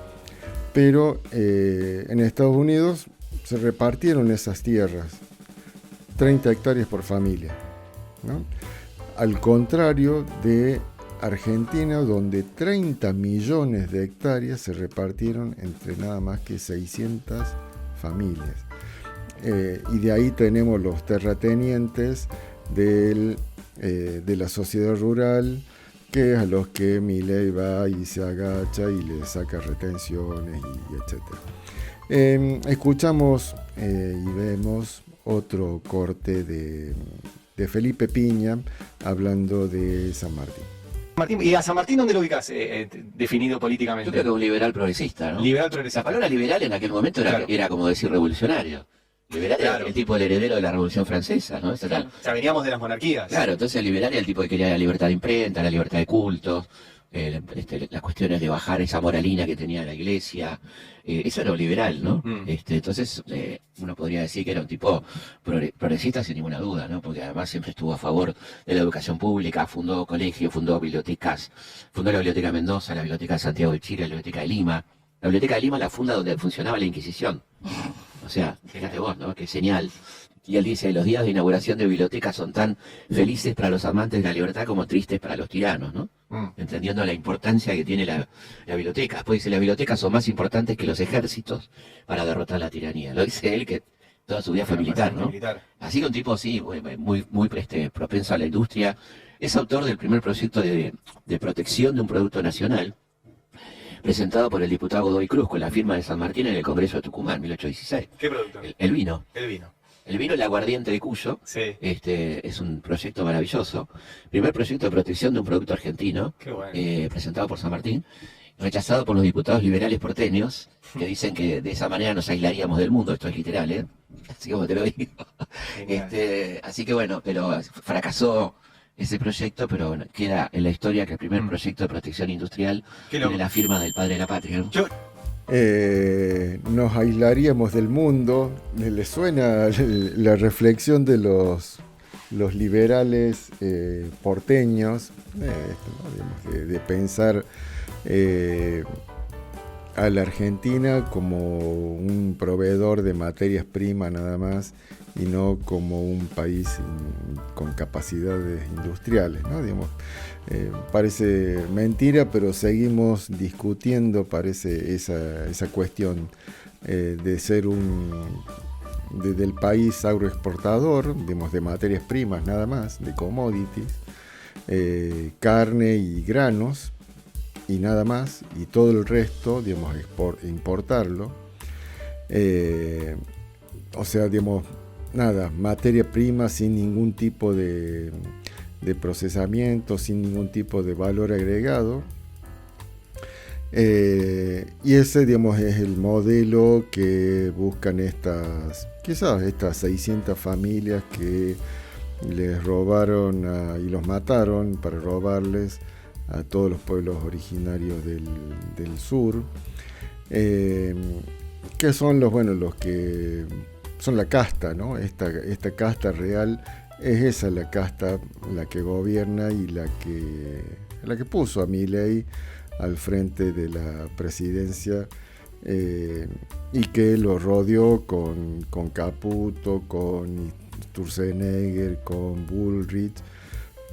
A: Pero en Estados Unidos se repartieron esas tierras, 30 hectáreas por familia, ¿no? Al contrario de Argentina, donde 30 millones de hectáreas se repartieron entre nada más que 600 familias. Y de ahí tenemos los terratenientes de la sociedad rural, que es a los que Milei va y se agacha y le saca retenciones, y etc. Escuchamos y vemos otro corte de Felipe Piña hablando de San Martín.
R: Martín, ¿y a San Martín dónde lo ubicás definido políticamente?
S: Yo creo que es un liberal progresista, ¿no?
R: Liberal progresista.
S: La palabra liberal en aquel momento era como decir revolucionario. Liberal era el tipo del heredero de la Revolución Francesa, ¿no?
R: O sea, veníamos de las monarquías.
S: Claro, entonces el liberal era el tipo que quería la libertad de imprenta, la libertad de cultos, las cuestiones de bajar esa moralina que tenía la iglesia. Eso era lo liberal, ¿no? Entonces, uno podría decir que era un tipo progresista sin ninguna duda, ¿no? Porque además siempre estuvo a favor de la educación pública, fundó colegios, fundó bibliotecas, fundó la Biblioteca Mendoza, la Biblioteca de Santiago de Chile, la Biblioteca de Lima. La Biblioteca de Lima la funda donde funcionaba la Inquisición. O sea, fíjate vos, ¿no? Qué señal. Y él dice, los días de inauguración de bibliotecas son tan felices para los amantes de la libertad como tristes para los tiranos, ¿no? Entendiendo la importancia que tiene la biblioteca. Después dice, las bibliotecas son más importantes que los ejércitos para derrotar la tiranía. Lo dice él, que toda su vida fue militar, ¿no? Así que un tipo, sí, muy propenso a la industria. Es autor del primer proyecto de protección de un producto nacional, presentado por el diputado Godoy Cruz con la firma de San Martín en el Congreso de Tucumán, 1816.
R: ¿Qué producto?
S: El vino.
R: El vino.
S: El vino, el aguardiente de Cuyo,
R: sí.
S: Es un proyecto maravilloso. Primer proyecto de protección de un producto argentino,
R: qué bueno.
S: Presentado por San Martín, rechazado por los diputados liberales porteños, que dicen que de esa manera nos aislaríamos del mundo. Esto es literal, ¿eh? Así como te lo digo. Así que bueno, pero fracasó ese proyecto, pero bueno, queda en la historia que el primer proyecto de protección industrial tiene la firma del padre de la patria, ¿no?
A: Nos aislaríamos del mundo. ¿Le suena la reflexión de los liberales porteños? Digamos, de pensar a la Argentina como un proveedor de materias primas nada más, y no como un país con capacidades industriales, ¿no? Digamos, parece mentira, pero seguimos discutiendo, parece, esa cuestión de ser del país agroexportador, digamos, de materias primas nada más, de commodities, carne y granos y nada más, y todo el resto, digamos, importarlo. O sea, digamos, nada, materia prima sin ningún tipo de procesamiento, sin ningún tipo de valor agregado. Y ese, digamos, es el modelo que buscan quizás estas 600 familias que les robaron y los mataron para robarles a todos los pueblos originarios del sur, que son los que son la casta, ¿no? Esta casta real es esa, la casta, la que gobierna y la que puso a Milei al frente de la presidencia, y que lo rodeó con Caputo, con Sturzenegger, con Bullrich,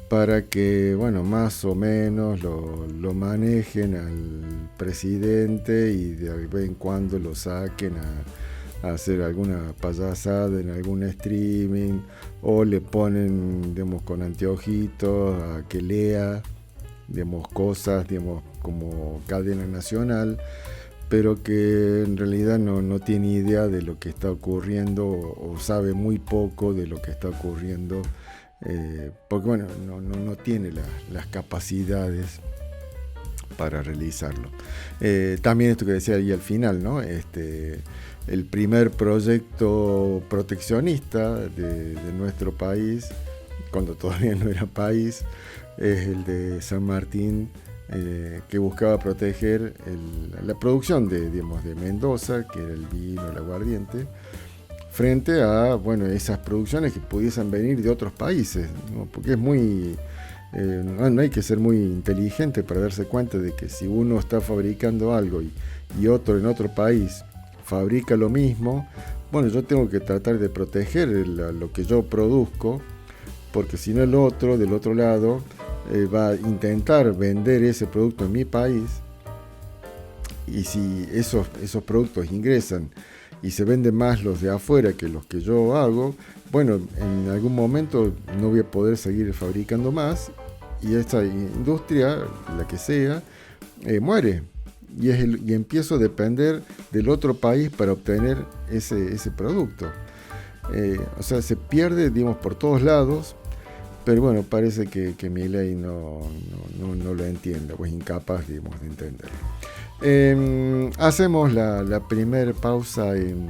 A: para que, bueno, más o menos lo manejen al presidente y de vez en cuando lo saquen a hacer alguna payasada en algún streaming, o le ponen, digamos, con anteojitos a que lea, digamos, cosas, digamos, como cadena nacional, pero que en realidad no tiene idea de lo que está ocurriendo, o sabe muy poco de lo que está ocurriendo, porque bueno, no tiene las capacidades para realizarlo. También esto que decía ahí al final, ¿no? El primer proyecto proteccionista de nuestro país, cuando todavía no era país, es el de San Martín, que buscaba proteger la producción de Mendoza, que era el vino, el aguardiente, frente a, bueno, esas producciones que pudiesen venir de otros países, ¿no? Porque es muy... no hay que ser muy inteligente para darse cuenta de que si uno está fabricando algo y otro en otro país fabrica lo mismo, bueno, yo tengo que tratar de proteger lo que yo produzco, porque si no el otro, del otro lado, va a intentar vender ese producto en mi país, y si esos productos ingresan y se venden más los de afuera que los que yo hago, bueno, en algún momento no voy a poder seguir fabricando más, y esta industria, la que sea, muere. Y empiezo a depender del otro país para obtener ese producto. O sea, se pierde, digamos, por todos lados, pero bueno, parece que Milei no lo entiende, o es incapaz, digamos, de entenderlo. Hacemos la primera pausa en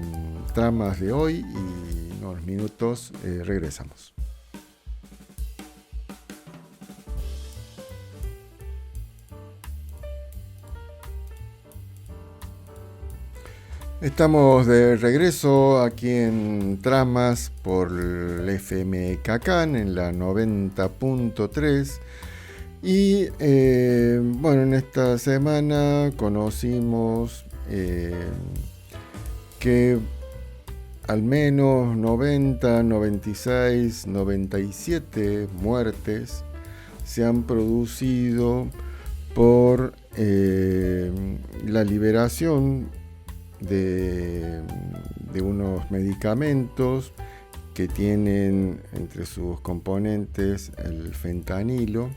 A: tramas de hoy, y en unos minutos regresamos. Estamos de regreso aquí en Tramas por el FM Cacán en la 90.3 y bueno, en esta semana conocimos que al menos 90, 96, 97 muertes se han producido por la liberación de unos medicamentos que tienen entre sus componentes el fentanilo,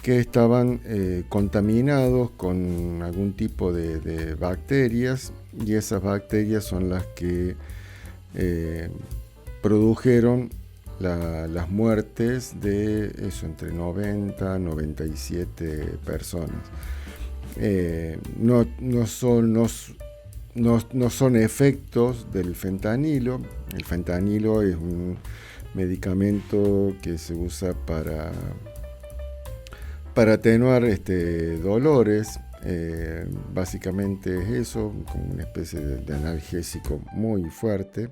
A: que estaban contaminados con algún tipo de bacterias, y esas bacterias son las que produjeron las muertes de eso, entre 90 y 97 personas. No son efectos del fentanilo. El fentanilo es un medicamento que se usa para atenuar dolores. Básicamente es eso, como una especie de analgésico muy fuerte.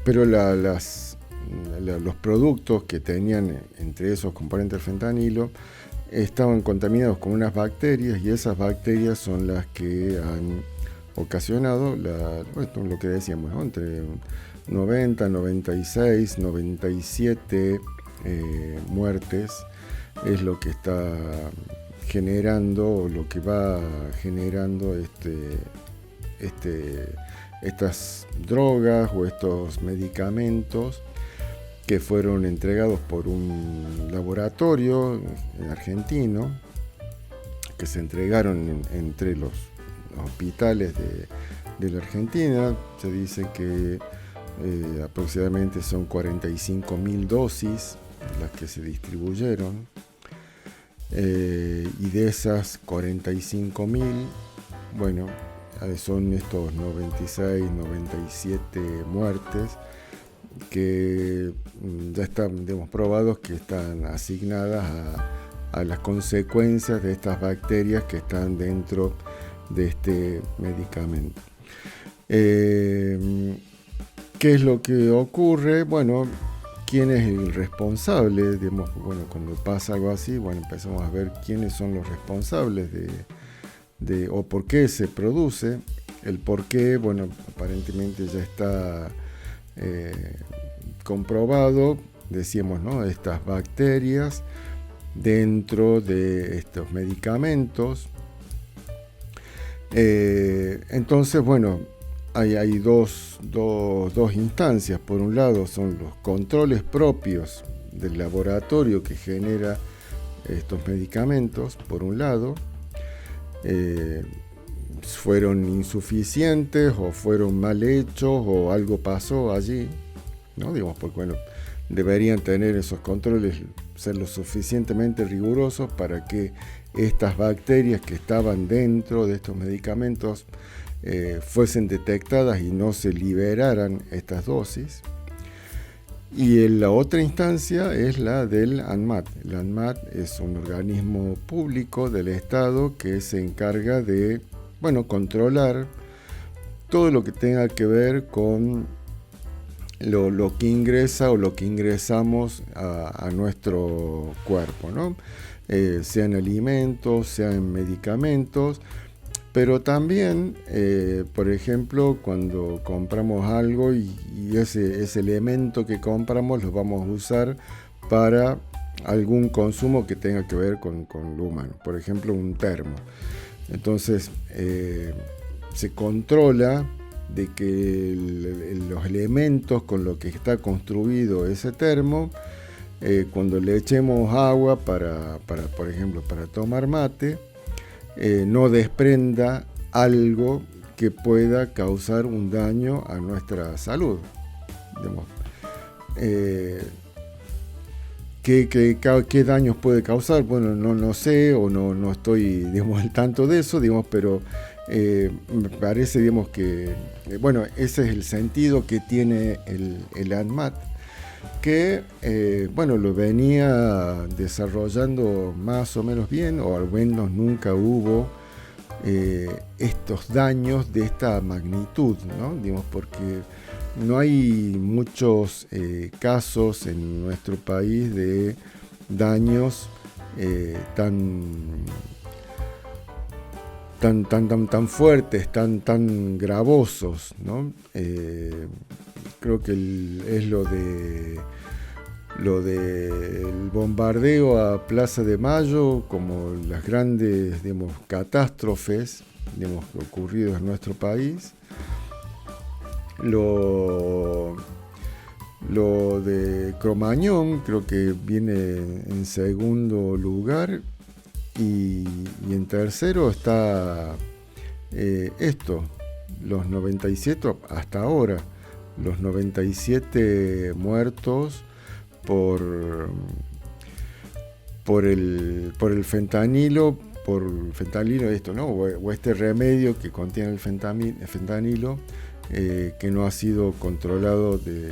A: Pero los productos que tenían entre esos componentes del fentanilo estaban contaminados con unas bacterias, y esas bacterias son las que han ocasionado lo que decíamos, ¿no? Entre 90, 96, 97 muertes es lo que está generando, o lo que va generando estas drogas o estos medicamentos que fueron entregados por un laboratorio argentino, que se entregaron entre los hospitales de la Argentina. Se dice que aproximadamente son 45.000 dosis las que se distribuyeron, y de esas 45.000, bueno, son estos 96, 97 muertes que ya están, probados que están asignadas a las consecuencias de estas bacterias que están dentro de este medicamento. ¿Qué es lo que ocurre? Bueno, ¿quién es el responsable? Bueno, cuando pasa algo así, bueno, empezamos a ver quiénes son los responsables o por qué se produce. El por qué, bueno, aparentemente ya está comprobado, decíamos, ¿no? Estas bacterias dentro de estos medicamentos. Entonces, bueno, hay dos instancias. Por un lado son los controles propios del laboratorio que genera estos medicamentos, por un lado. Fueron insuficientes o fueron mal hechos o algo pasó allí, ¿no? Porque bueno, deberían tener esos controles, ser lo suficientemente rigurosos para que estas bacterias que estaban dentro de estos medicamentos fuesen detectadas y no se liberaran estas dosis. Y la otra instancia es la del ANMAT. El ANMAT es un organismo público del Estado que se encarga de, bueno, controlar todo lo que tenga que ver con lo que ingresa o lo que ingresamos a nuestro cuerpo, ¿no? Sean alimentos, sean medicamentos, pero también, por ejemplo, cuando compramos algo y ese elemento que compramos lo vamos a usar para algún consumo que tenga que ver con lo humano, por ejemplo, un termo. Entonces, se controla de que los elementos con los que está construido ese termo, cuando le echemos agua para por ejemplo, para tomar mate, no desprenda algo que pueda causar un daño a nuestra salud. ¿Qué daños puede causar? Bueno, no sé, o no estoy, al tanto de eso, pero me parece, que, bueno, ese es el sentido que tiene el ANMAT, que, bueno, lo venía desarrollando más o menos bien, o al menos nunca hubo estos daños de esta magnitud, ¿no? Digamos, porque no hay muchos casos en nuestro país de daños tan fuertes, tan gravosos, ¿no? Creo que es lo del bombardeo a Plaza de Mayo, como las grandes, digamos, catástrofes, digamos, ocurridas en nuestro país. Lo de Cromañón creo que viene en segundo lugar, y en tercero está los 97 hasta ahora, los 97 muertos por el fentanilo, ¿no? O este remedio que contiene el fentanilo, que no ha sido controlado de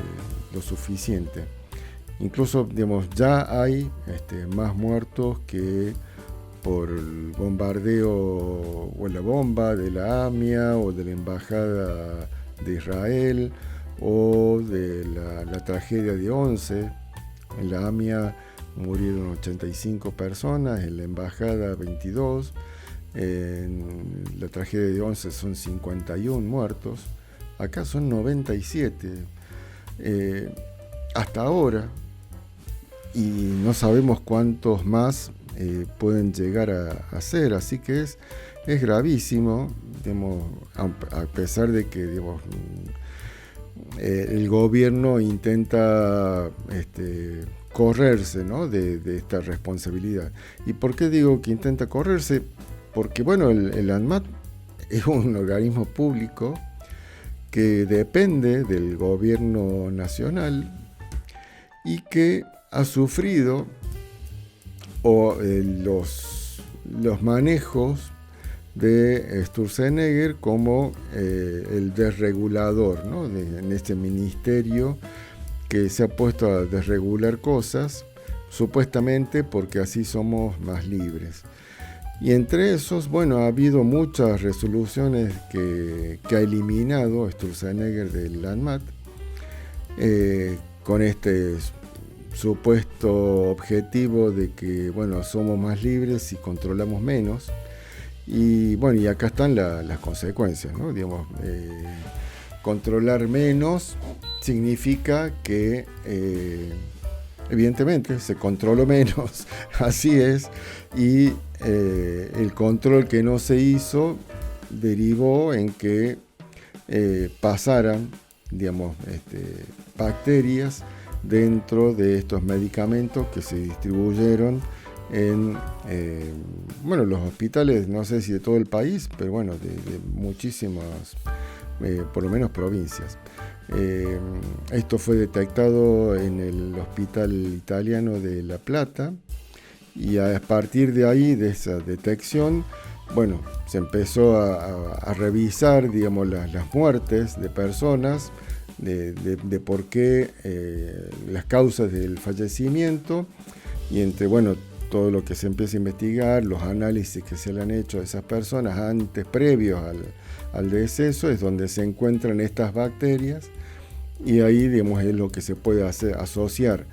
A: lo suficiente. Incluso, digamos, ya hay más muertos que por el bombardeo o la bomba de la AMIA o de la Embajada de Israel o de la tragedia de 11. En la AMIA murieron 85 personas, en la Embajada 22, en la tragedia de 11 son 51 muertos, acá son 97 hasta ahora, y no sabemos cuántos más pueden llegar a ser, así que es gravísimo, digamos, a pesar de que, digamos, el gobierno intenta correrse, ¿no? de esta responsabilidad. ¿Y por qué digo que intenta correrse? Porque, bueno, el ANMAT es un organismo público que depende del gobierno nacional y que ha sufrido los manejos de Sturzenegger como el desregulador, ¿no? En este ministerio que se ha puesto a desregular cosas, supuestamente porque así somos más libres. Y entre esos, bueno, ha habido muchas resoluciones que ha eliminado Sturzenegger del ANMAT, con este supuesto objetivo de que, bueno, somos más libres y controlamos menos. Y bueno, y acá están las consecuencias, ¿no? Digamos, controlar menos significa que evidentemente se controló menos, así es, y el control que no se hizo derivó en que pasaran, digamos, bacterias dentro de estos medicamentos que se distribuyeron en los hospitales, no sé si de todo el país, pero bueno, de muchísimas, por lo menos provincias. Esto fue detectado en el Hospital Italiano de La Plata, y a partir de ahí, de esa detección, bueno, se empezó a revisar, digamos, las muertes de personas, de por qué, las causas del fallecimiento, y entre, bueno, todo lo que se empieza a investigar, los análisis que se le han hecho a esas personas previos al deceso, es donde se encuentran estas bacterias, y ahí, digamos, es lo que se puede asociar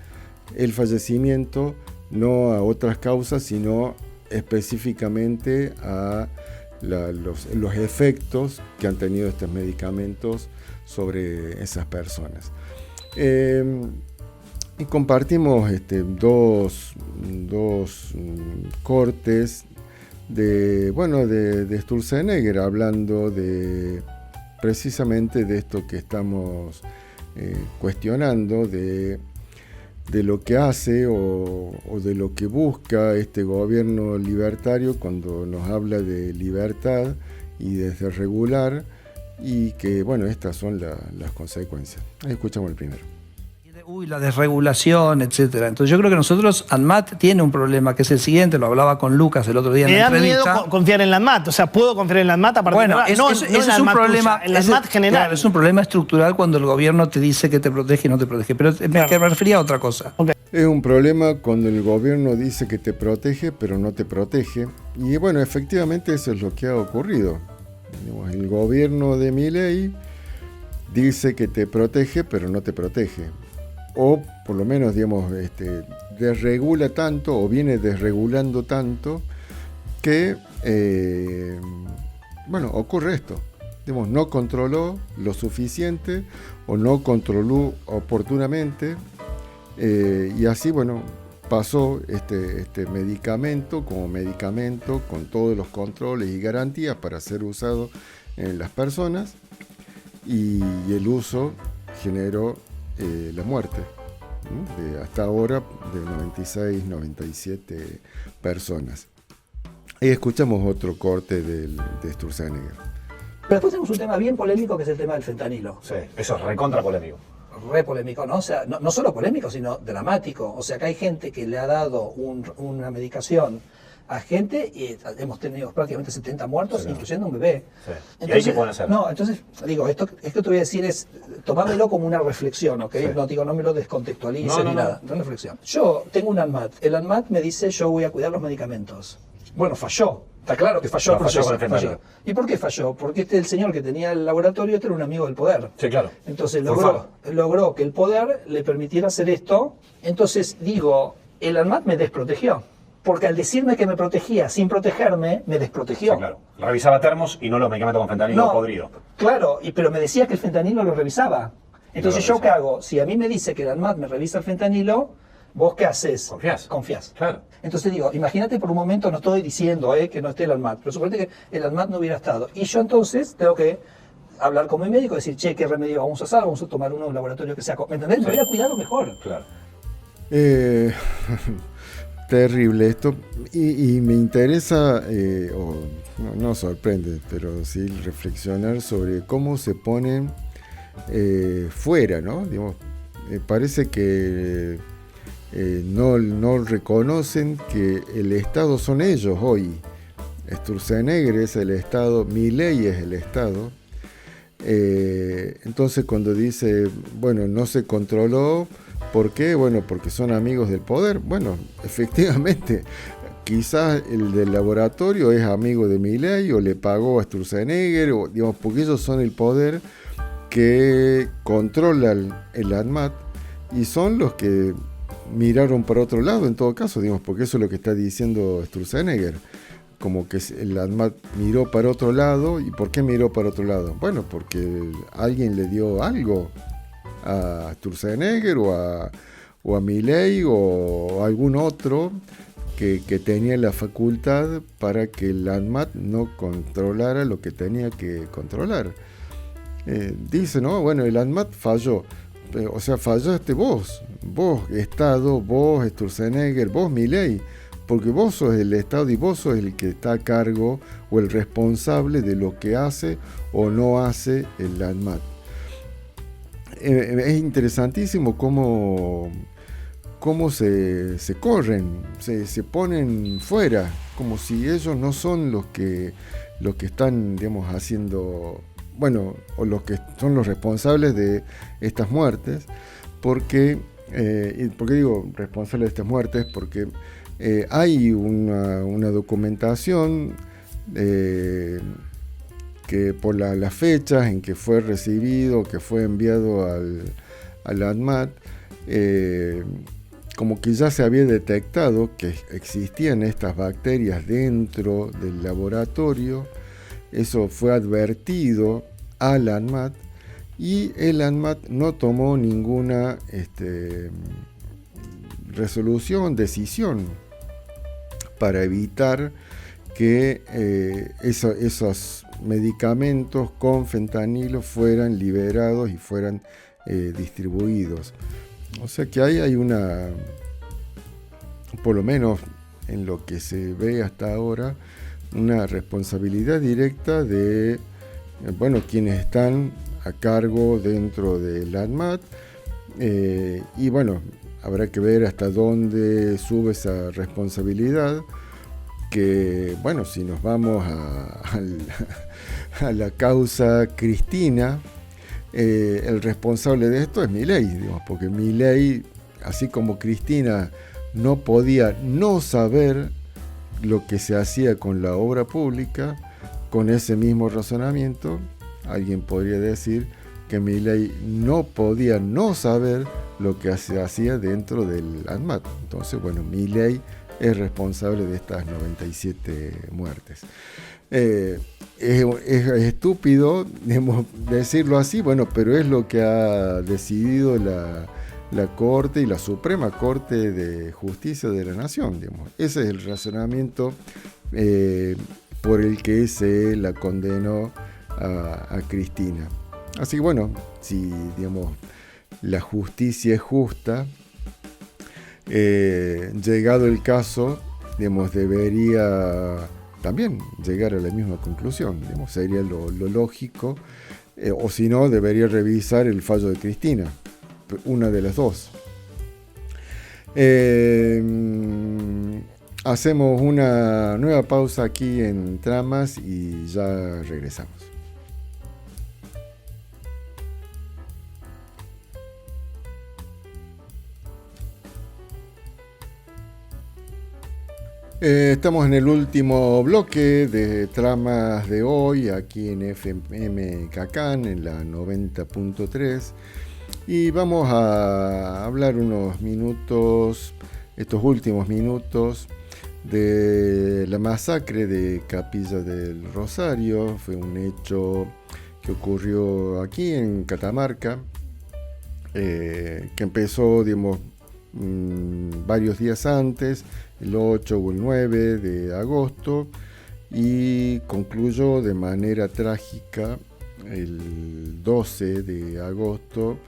A: el fallecimiento no a otras causas, sino específicamente a los efectos que han tenido estos medicamentos sobre esas personas. Y compartimos dos cortes de Sturzenegger, hablando precisamente de esto que estamos cuestionando, de lo que hace o de lo que busca este gobierno libertario cuando nos habla de libertad y de desregular, y que, bueno, estas son las consecuencias. Ahí escuchamos el primero.
T: La desregulación, etcétera. Entonces yo creo que nosotros, ANMAT tiene un problema que es el siguiente, lo hablaba con Lucas el otro día en la entrevista.
U: Me da miedo confiar en la ANMAT, o sea, puedo confiar en la ANMAT a partir de ahora.
T: Eso es un problema,
U: en la ANMAT general.
T: Claro, es un problema estructural cuando el gobierno te dice que te protege y no te protege. Pero me refería a otra cosa. Okay.
A: Es un problema cuando el gobierno dice que te protege, pero no te protege. Y bueno, efectivamente eso es lo que ha ocurrido. El gobierno de Milei dice que te protege, pero no te protege. O por lo menos, digamos, desregula tanto o viene desregulando tanto que, bueno, ocurre esto. Digamos, no controló lo suficiente o no controló oportunamente. Y así, bueno, pasó este medicamento como medicamento con todos los controles y garantías para ser usado en las personas, y el uso generó la muerte, ¿no? Hasta ahora de 96, 97 personas. Y escuchamos otro corte de Sturzenegger.
T: Pero después tenemos un tema bien polémico que es el tema del fentanilo.
B: Sí, eso es recontra polémico.
T: Re polémico, ¿no? O sea, no solo polémico, sino dramático. O sea, que hay gente que le ha dado una medicación a gente y hemos tenido prácticamente 70 muertos, sí, incluyendo un bebé.
B: Sí.
T: Entonces,
B: ¿y ahí qué pueden hacer?
T: No, entonces, digo, esto que te voy a decir es, tomármelo como una reflexión, ¿ok? Sí. No me lo descontextualices ni nada, una reflexión. Yo tengo un ANMAT, el ANMAT me dice yo voy a cuidar los medicamentos. Bueno, falló. Está claro que falló el proceso. Falló. ¿Y por qué falló? Porque el señor que tenía el laboratorio era un amigo del poder.
B: Sí, claro.
T: Entonces logró que el poder le permitiera hacer esto. Entonces digo, el ANMAT me desprotegió. Porque al decirme que me protegía sin protegerme, me desprotegió.
B: Sí, claro. Revisaba termos y no los medicamentos con fentanilo podrido.
T: Claro, pero me decía que el fentanilo lo revisaba. Entonces ¿yo qué hago? Si a mí me dice que el ANMAT me revisa el fentanilo, ¿vos qué haces? Confías.
B: Claro.
T: Entonces digo, imagínate por un momento, no estoy diciendo que no esté el ANMAT, pero suponete que el ANMAT no hubiera estado. Y yo entonces tengo que hablar con mi médico y decir, che, ¿qué remedio vamos a hacer? Vamos a tomar uno de un laboratorio que sea... ¿Me entendés? Me hubiera cuidado mejor.
B: Claro.
A: Terrible esto. Y me interesa, no sorprende, pero sí reflexionar sobre cómo se ponen fuera, ¿no? Digamos, parece que... no reconocen que el Estado son ellos hoy. Sturzenegger es el Estado, Milei es el Estado. Entonces cuando dice, bueno, no se controló, ¿por qué? Bueno, porque son amigos del poder. Bueno, efectivamente, quizás el del laboratorio es amigo de Milei o le pagó a Sturzenegger, o, digamos, porque ellos son el poder que controla el ANMAT y son los que miraron para otro lado en todo caso, digamos, porque eso es lo que está diciendo Sturzenegger, como que el ANMAT miró para otro lado. ¿Y por qué miró para otro lado? Bueno, porque alguien le dio algo a Sturzenegger o a Milei o a algún otro que tenía la facultad para que el ANMAT no controlara lo que tenía que controlar. Dice, no, bueno, el ANMAT falló. O sea, fallaste vos Estado, vos Sturzenegger, vos Milei, porque vos sos el Estado y vos sos el que está a cargo o el responsable de lo que hace o no hace el ANMAT. Es interesantísimo cómo se corren, se ponen fuera, como si ellos no son los que están, digamos, haciendo... Bueno, o los que son los responsables de estas muertes, porque digo responsables de estas muertes, porque hay una documentación que por las fechas en que fue recibido, que fue enviado al ANMAT, como que ya se había detectado que existían estas bacterias dentro del laboratorio. Eso fue advertido al ANMAT y el ANMAT no tomó ninguna decisión para evitar que esos medicamentos con fentanilo fueran liberados y fueran distribuidos. O sea que ahí hay una, por lo menos en lo que se ve hasta ahora, una responsabilidad directa de, bueno, quienes están a cargo dentro del ANMAT, y bueno, habrá que ver hasta dónde sube esa responsabilidad, que bueno, si nos vamos a la causa Cristina, el responsable de esto es Milei, digamos, porque Milei así como Cristina no podía no saber lo que se hacía con la obra pública, con ese mismo razonamiento, alguien podría decir que Milei no podía no saber lo que se hacía dentro del ANMAT. Entonces, bueno, Milei es responsable de estas 97 muertes. Es estúpido decirlo así, bueno, pero es lo que ha decidido la Corte y la Suprema Corte de Justicia de la Nación, digamos. Ese es el razonamiento por el que se la condenó a Cristina. Así que bueno, si digamos la justicia es justa, llegado el caso, digamos, debería también llegar a la misma conclusión, digamos, sería lo lógico, o si no, debería revisar el fallo de Cristina, una de las dos. Hacemos una nueva pausa aquí en Tramas y ya regresamos. Estamos en el último bloque de Tramas de hoy, aquí en FM Cacán, en la 90.3, y vamos a hablar unos minutos, estos últimos minutos, de la masacre de Capilla del Rosario. Fue un hecho que ocurrió aquí en Catamarca, que empezó, digamos, varios días antes, el 8 o el 9 de agosto, y concluyó de manera trágica el 12 de agosto,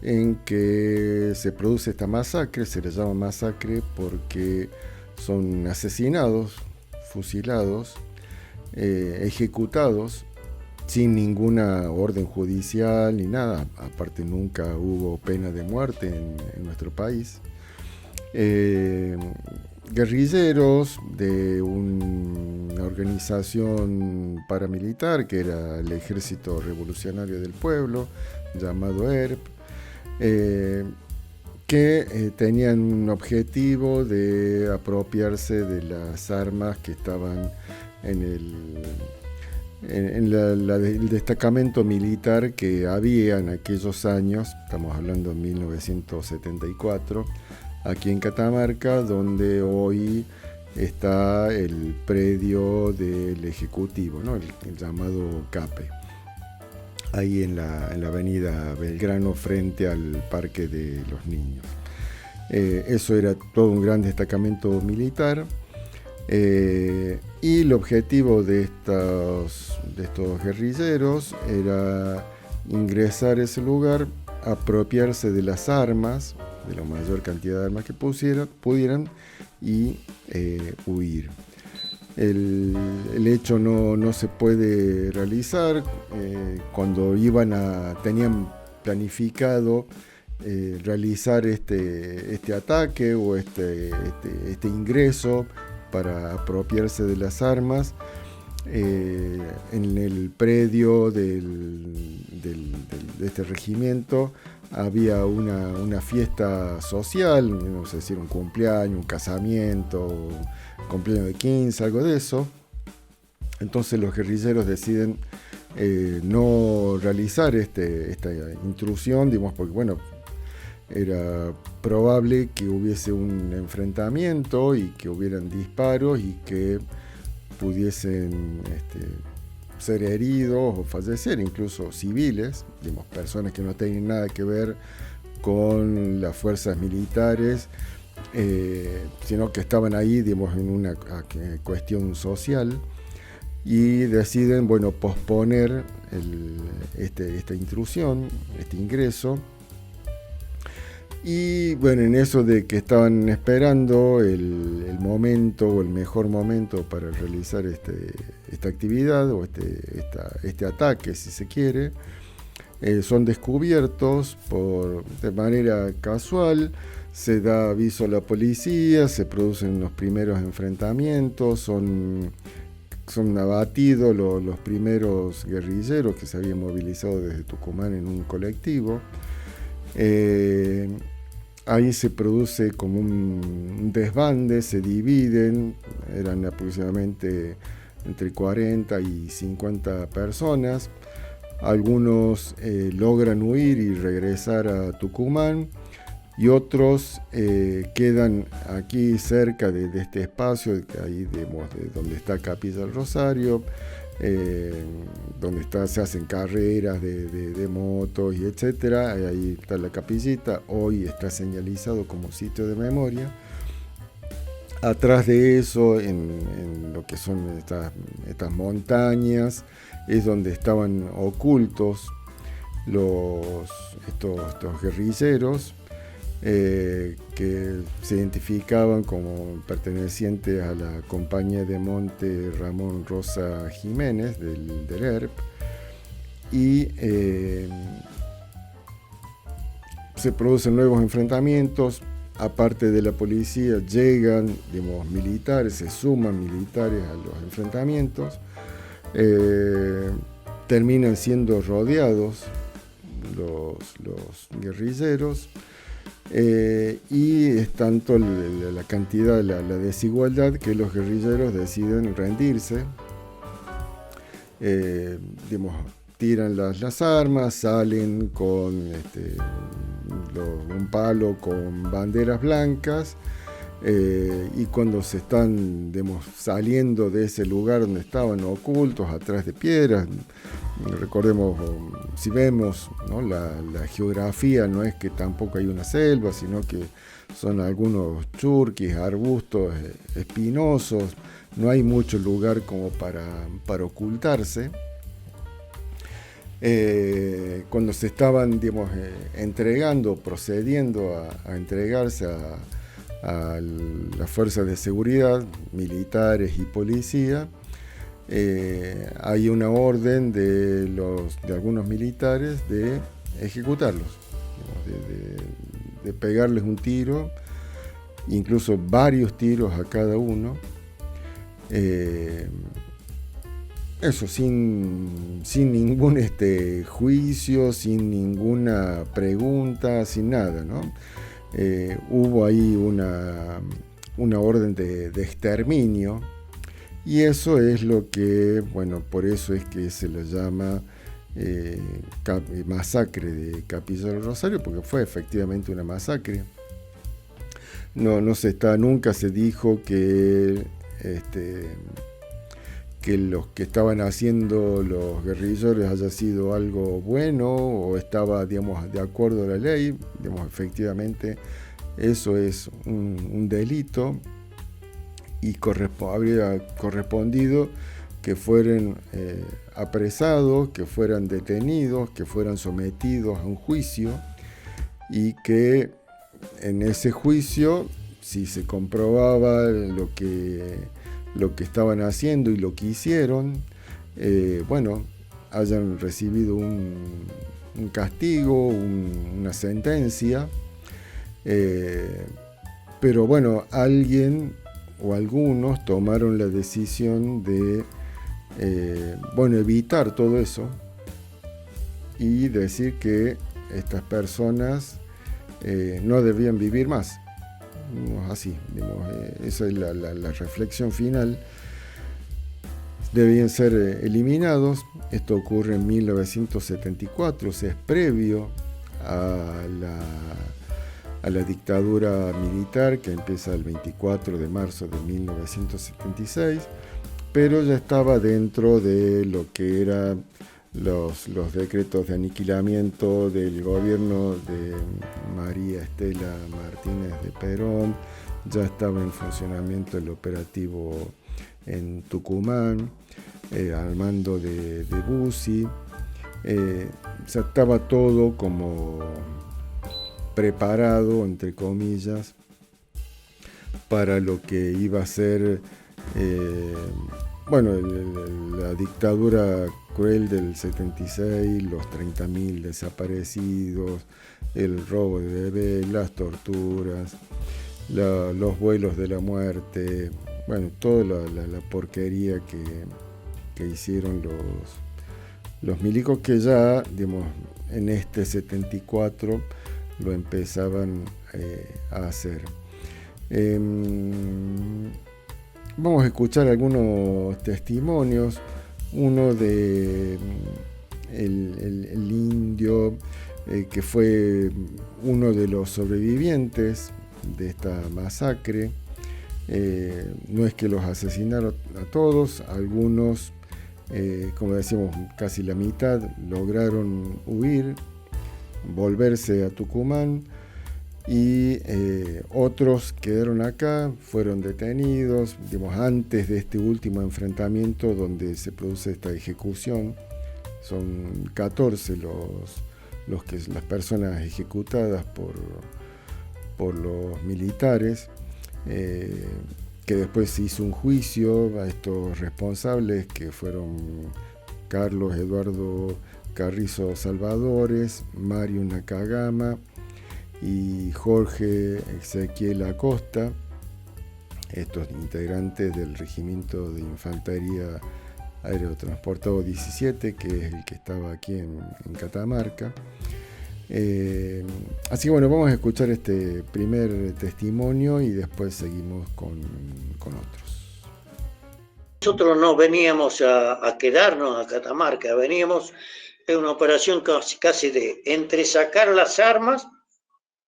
A: en que se produce esta masacre. Se le llama masacre porque son asesinados, fusilados, ejecutados sin ninguna orden judicial ni nada. Aparte, nunca hubo pena de muerte en nuestro país. Guerrilleros de una organización paramilitar que era el Ejército Revolucionario del Pueblo, llamado ERP, que tenían un objetivo de apropiarse de las armas que estaban en el destacamento militar que había en aquellos años, estamos hablando de 1974, aquí en Catamarca, donde hoy está el predio del Ejecutivo, ¿no? el llamado CAPE, ahí en la avenida Belgrano, frente al Parque de los Niños. Eso era todo un gran destacamento militar, y el objetivo de estos guerrilleros era ingresar a ese lugar, apropiarse de las armas, de la mayor cantidad de armas que pudieran, y huir. El hecho no se puede realizar cuando tenían planificado realizar este ataque o este ingreso para apropiarse de las armas. En el predio de este regimiento había una fiesta social, no sé si era un cumpleaños, un casamiento, cumpleaños de 15, algo de eso. Entonces los guerrilleros deciden no realizar esta intrusión, digamos, porque bueno, era probable que hubiese un enfrentamiento y que hubieran disparos y que pudiesen ser heridos o fallecer, incluso civiles, digamos, personas que no tienen nada que ver con las fuerzas militares, sino que estaban ahí, digamos, en una cuestión social, y deciden, bueno, posponer esta intrusión, este ingreso. Y bueno, en eso de que estaban esperando el momento o el mejor momento para realizar esta actividad o este ataque, si se quiere, son descubiertos de manera casual. Se da aviso a la policía, se producen los primeros enfrentamientos, son abatidos los primeros guerrilleros que se habían movilizado desde Tucumán en un colectivo. ahí se produce como un desbande, se dividen, eran aproximadamente entre 40 y 50 personas. Algunos logran huir y regresar a Tucumán, y otros quedan aquí cerca de este espacio, ahí de donde está Capilla del Rosario, donde se hacen carreras de motos y etcétera. Ahí está la capillita, hoy está señalizado como sitio de memoria. Atrás de eso, en lo que son estas montañas, es donde estaban ocultos estos guerrilleros, que se identificaban como pertenecientes a la compañía de monte Ramón Rosa Jiménez del ERP, y se producen nuevos enfrentamientos. Aparte de la policía, llegan, digamos, militares, se suman militares a los enfrentamientos, terminan siendo rodeados los guerrilleros. Y es tanto la cantidad, la desigualdad, que los guerrilleros deciden rendirse, digamos, tiran las armas, salen con un palo con banderas blancas, y cuando se están, digamos, saliendo de ese lugar donde estaban ocultos atrás de piedras, recordemos, si vemos, ¿no?, la geografía, no es que tampoco hay una selva, sino que son algunos churquis, arbustos espinosos, no hay mucho lugar como para ocultarse. Cuando se estaban, digamos, procediendo a entregarse a las fuerzas de seguridad, militares y policía, hay una orden de algunos militares de ejecutarlos, de pegarles un tiro, incluso varios tiros a cada uno. Eso sin ningún juicio, sin ninguna pregunta, sin nada, ¿no? Hubo ahí una orden de exterminio, y eso es lo que, bueno, por eso es que se le llama masacre de Capilla del Rosario, porque fue efectivamente una masacre. Nunca se dijo que los que estaban haciendo los guerrilleros haya sido algo bueno o estaba, digamos, de acuerdo a la ley. Digamos, efectivamente eso es un delito, y habría correspondido que fueran apresados, que fueran detenidos, que fueran sometidos a un juicio, y que en ese juicio, si se comprobaba lo que estaban haciendo y lo que hicieron, hayan recibido un castigo, una sentencia, pero bueno, alguien o algunos tomaron la decisión de evitar todo eso y decir que estas personas no debían vivir más. Así, digamos, esa es la reflexión final. Debían ser eliminados. Esto ocurre en 1974, o sea, es previo a la dictadura militar, que empieza el 24 de marzo de 1976, pero ya estaba dentro de lo que eran los decretos de aniquilamiento del gobierno de María Estela Martínez de Perón. Ya estaba en funcionamiento el operativo en Tucumán, al mando de Bussi. Ya estaba todo como preparado, entre comillas, para lo que iba a ser la dictadura cruel del 76, los 30.000 desaparecidos, el robo de bebés, las torturas, los vuelos de la muerte, toda la porquería que hicieron los milicos, que ya, digamos, en este 74 lo empezaban a hacer. Vamos a escuchar algunos testimonios. Uno de el indio que fue uno de los sobrevivientes de esta masacre. No es que los asesinaron a todos, algunos, como decimos, casi la mitad lograron huir, volverse a Tucumán, y otros quedaron acá, fueron detenidos, digamos, antes de este último enfrentamiento donde se produce esta ejecución. Son 14 las personas ejecutadas por los militares, que después se hizo un juicio a estos responsables, que fueron Carlos Eduardo Carrizo Salvadores, Mario Nakagama y Jorge Ezequiel Acosta, estos integrantes del Regimiento de Infantería Aerotransportado 17, que es el que estaba aquí en Catamarca. Así que bueno, vamos a escuchar este primer testimonio y después seguimos con otros.
F: Nosotros no veníamos a quedarnos a Catamarca, veníamos en una operación casi de entresacar las armas,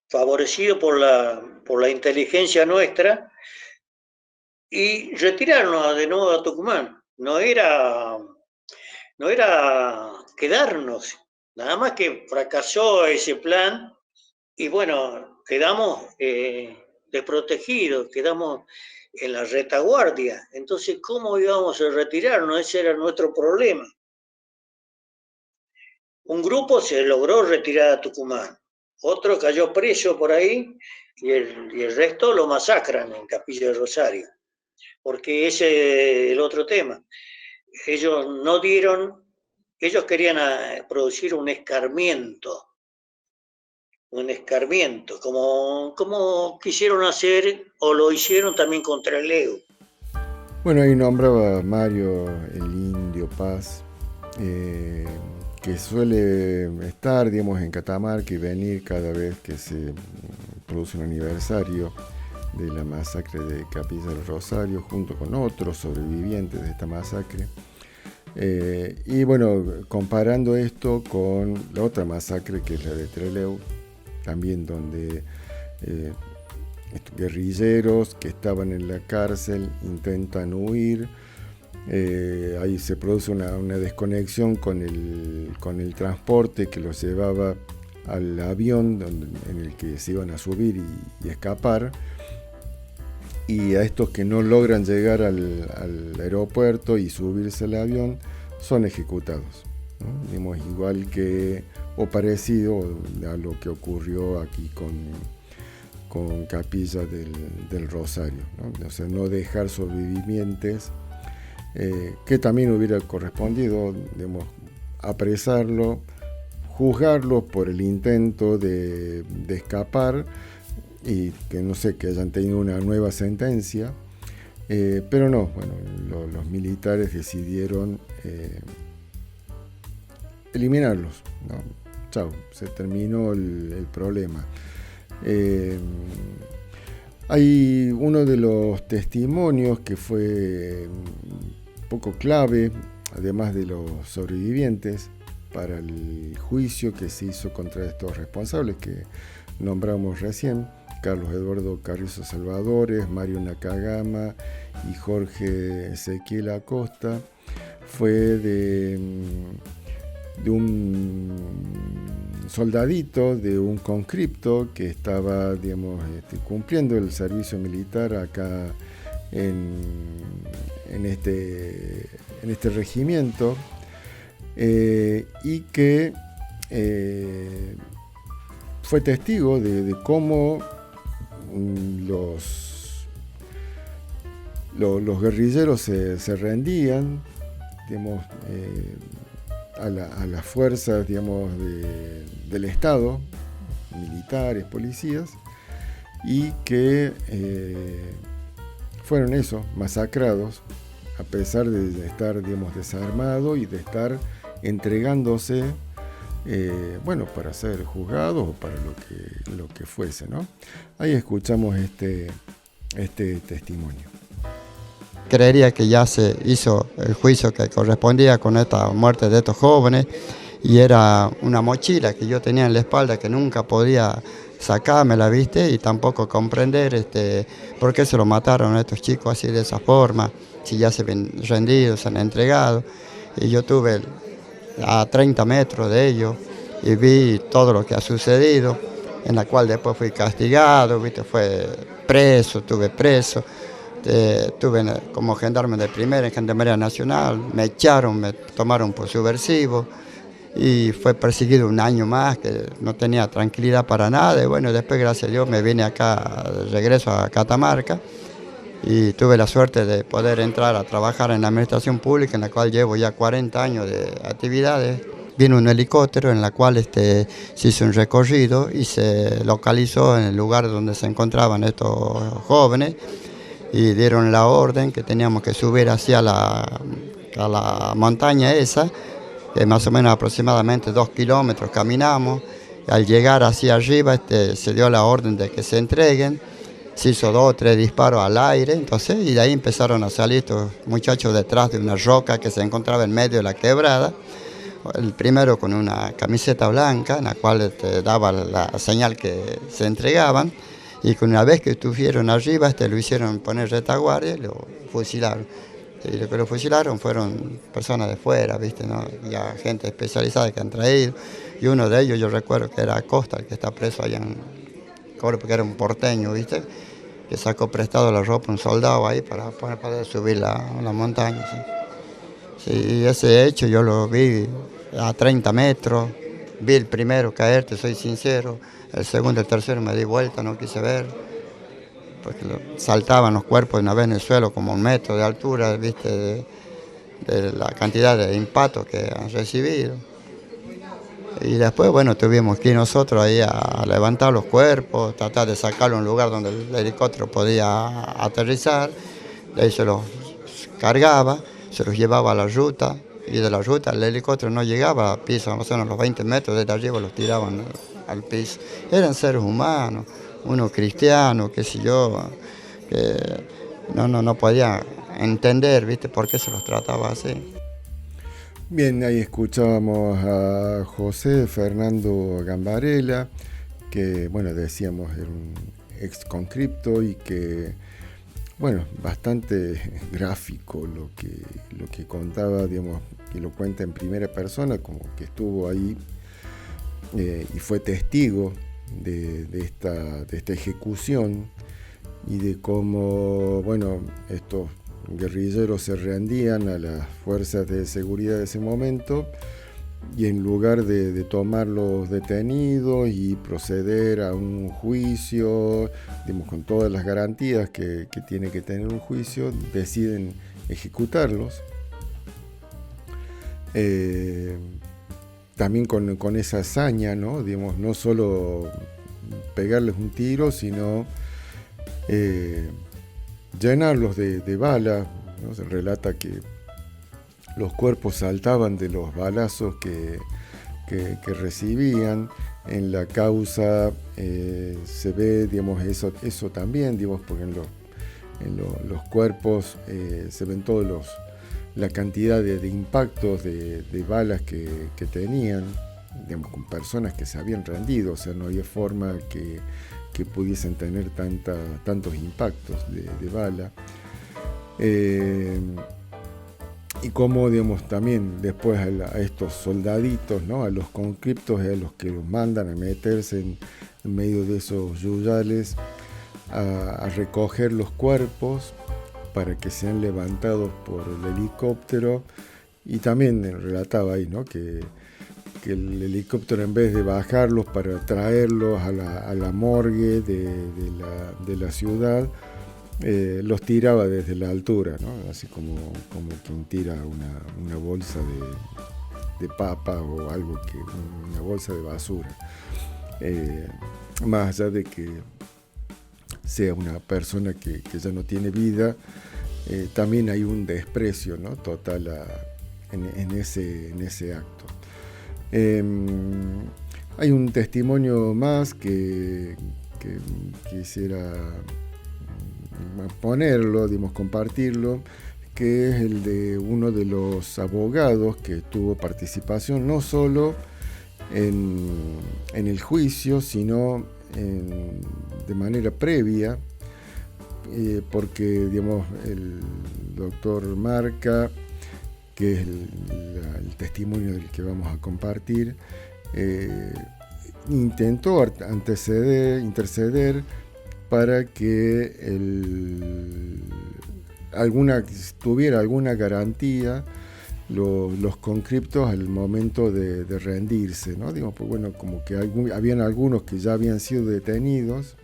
F: favorecido por la inteligencia nuestra, y retirarnos de nuevo a Tucumán. No era quedarnos, nada más que fracasó ese plan y bueno, quedamos desprotegidos, quedamos en la retaguardia. Entonces, ¿cómo íbamos a retirarnos? Ese era nuestro problema. Un grupo se logró retirar a Tucumán, otro cayó preso por ahí y el resto lo masacran en Capilla del Rosario, porque ese es el otro tema. Ellos querían producir un escarmiento, como quisieron hacer o lo hicieron también contra el EU.
A: Bueno, ahí nombraba Mario el Indio Paz, que suele estar, digamos, en Catamarca y venir cada vez que se produce un aniversario de la masacre de Capilla del Rosario, junto con otros sobrevivientes de esta masacre. Y bueno, comparando esto con la otra masacre, que es la de Trelew, también donde guerrilleros que estaban en la cárcel intentan huir. Ahí se produce una desconexión con el transporte que los llevaba al avión en el que se iban a subir y escapar. Y a estos que no logran llegar al aeropuerto y subirse al avión son ejecutados, ¿no? Digamos, igual que, o parecido a lo que ocurrió aquí con Capilla del Rosario, ¿no? O sea, no dejar sobrevivientes, que también hubiera correspondido, digamos, apresarlo, juzgarlo por el intento de escapar, y que no sé, que hayan tenido una nueva sentencia, pero no, bueno, los militares decidieron eliminarlos, ¿no? Chao, se terminó el problema. Hay uno de los testimonios que fue un poco clave, además de los sobrevivientes, para el juicio que se hizo contra estos responsables que nombramos recién, Carlos Eduardo Carrizo Salvadores, Mario Nakagama y Jorge Ezequiel Acosta. Fue de un soldadito, de un conscripto que estaba, digamos, cumpliendo el servicio militar acá en este regimiento, y que fue testigo de cómo los guerrilleros se rendían, digamos, a las fuerzas, digamos, del Estado, militares, policías, y que fueron masacrados, a pesar de estar, digamos, desarmados y de estar entregándose bueno, para ser juzgados o para lo que fuese, ¿no? Ahí escuchamos este testimonio.
H: Creería que ya se hizo el juicio que correspondía con esta muerte de estos jóvenes, y era una mochila que yo tenía en la espalda que nunca podía sacármela, ¿viste? Y tampoco comprender por qué se lo mataron a estos chicos así de esa forma, si ya se han rendido, se han entregado. Y yo tuve a 30 metros de ellos y vi todo lo que ha sucedido, en la cual después fui castigado, ¿viste? Estuve preso. Tuve como gendarme de primera en Gendarmería Nacional, me echaron, me tomaron por subversivo y fue perseguido un año más, que no tenía tranquilidad para nada. Y bueno, después, gracias a Dios, me vine acá, de regreso a Catamarca, y tuve la suerte de poder entrar a trabajar en la administración pública, en la cual llevo ya 40 años de actividades. Vino un helicóptero en la cual se hizo un recorrido y se localizó en el lugar donde se encontraban estos jóvenes, y dieron la orden que teníamos que subir hacia a la montaña esa, que más o menos aproximadamente 2 kilómetros caminamos. Al llegar hacia arriba se dio la orden de que se entreguen, se hizo 2 o 3 disparos al aire, entonces, y de ahí empezaron a salir estos muchachos detrás de una roca que se encontraba en medio de la quebrada. El primero con una camiseta blanca, en la cual daba la señal que se entregaban, y que una vez que estuvieron arriba, lo hicieron poner retaguardia y lo fusilaron. Y lo que lo fusilaron fueron personas de fuera, ¿viste? ¿No? Ya gente especializada que han traído. Y uno de ellos, yo recuerdo que era Acosta, el que está preso allá en Cobre, porque era un porteño, ¿viste? Que sacó prestado la ropa un soldado ahí para poder subir la montaña. ¿Sí? Sí, y ese hecho yo lo vi a 30 metros. Vi el primero caer, te soy sincero. El segundo y el tercero me di vuelta, no quise ver, porque saltaban los cuerpos de una vez en el suelo como 1 metro de altura, ¿viste? De la cantidad de impactos que han recibido. Y después, bueno, tuvimos que ir nosotros ahí a levantar los cuerpos, tratar de sacarlo a un lugar donde el helicóptero podía aterrizar. De ahí se los cargaba, se los llevaba a la ruta, y de la ruta el helicóptero no llegaba al piso, más o menos los 20 metros desde arriba los tiraban al piso. Eran seres humanos, uno cristiano, qué sé yo, que no podía entender, ¿viste?, por qué se los trataba así.
A: Bien, ahí escuchábamos a José Fernando Gambarela, que, bueno, decíamos era un ex conscripto y que, bueno, bastante gráfico lo que contaba, digamos, que lo cuenta en primera persona, como que estuvo ahí y fue testigo de esta ejecución y de cómo, bueno, estos guerrilleros se rendían a las fuerzas de seguridad de ese momento, y en lugar de tomar los detenidos y proceder a un juicio, digamos, con todas las garantías que tiene que tener un juicio, deciden ejecutarlos. También con esa hazaña, ¿no? Digamos, no solo pegarles un tiro, sino llenarlos de balas, ¿no? Se relata que los cuerpos saltaban de los balazos que recibían. En la causa se ve, digamos, eso también, digamos, porque en los cuerpos se ven todos la cantidad de impactos de balas que tenían, digamos, con personas que se habían rendido, o sea, no había forma que pudiesen tener tantos impactos de bala. Y como, digamos, también después a estos soldaditos, ¿no?, a los conscriptos, a los que los mandan a meterse en medio de esos yuyales a recoger los cuerpos para que sean levantados por el helicóptero. Y también relataba ahí, ¿no?, que el helicóptero, en vez de bajarlos para traerlos a la morgue de la ciudad, los tiraba desde la altura, ¿no?, así como quien tira una bolsa de papa o algo, una bolsa de basura. Más allá de que sea una persona que ya no tiene vida, también hay un desprecio, ¿no?, total en ese acto. Hay un testimonio más que quisiera ponerlo, compartirlo, que es el de uno de los abogados que tuvo participación no solo en el juicio, sino de manera previa, porque el doctor Marca, que es el testimonio del que vamos a compartir, intentó interceder para que tuviera alguna garantía los conscriptos al momento de rendirse, ¿no? Pues bueno, como que habían algunos que ya habían sido detenidos.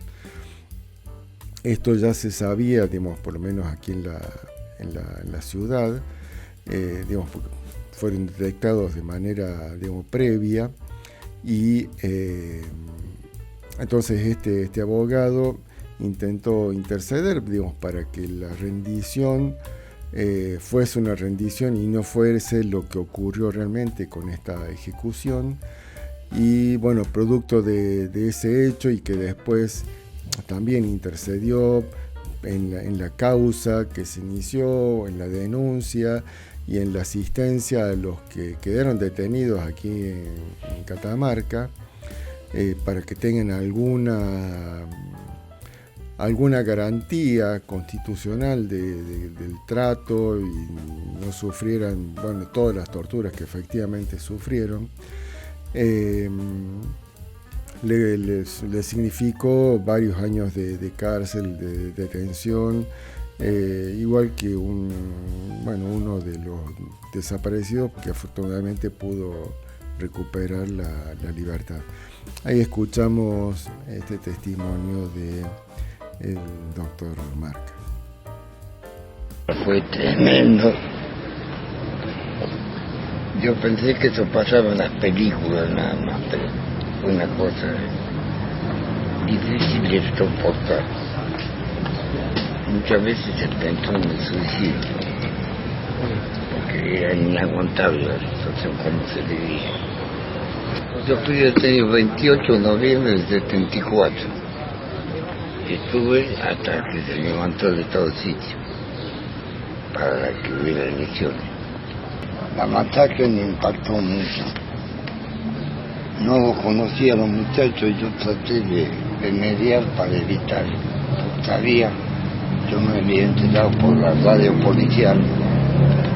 A: Esto ya se sabía, por lo menos aquí en la ciudad, porque fueron detectados de manera, previa, y entonces este abogado intentó interceder, para que la rendición fuese una rendición y no fuese lo que ocurrió realmente con esta ejecución. Y bueno, producto de ese hecho, y que después también intercedió en la causa que se inició, en la denuncia y en la asistencia a los que quedaron detenidos aquí en Catamarca, para que tengan alguna garantía constitucional del trato y no sufrieran, todas las torturas que efectivamente sufrieron. Le significó varios años de cárcel, de detención, igual que uno de los desaparecidos que afortunadamente pudo recuperar la libertad. Ahí escuchamos este testimonio del doctor Marca.
D: Fue tremendo. Yo pensé que eso pasaba en las películas nada más, pero fue una cosa difícil de soportar. Muchas veces se pensó en el suicidio, porque era inaguantable la situación como se vivía. Yo fui detenido el 28 de noviembre del 74. Estuve hasta que se levantó el estado de sitio para que hubiera elecciones. La masacre me impactó mucho. No conocía a los muchachos y yo traté de mediar para evitarlo. Sabía, yo me había enterado por la radio policial,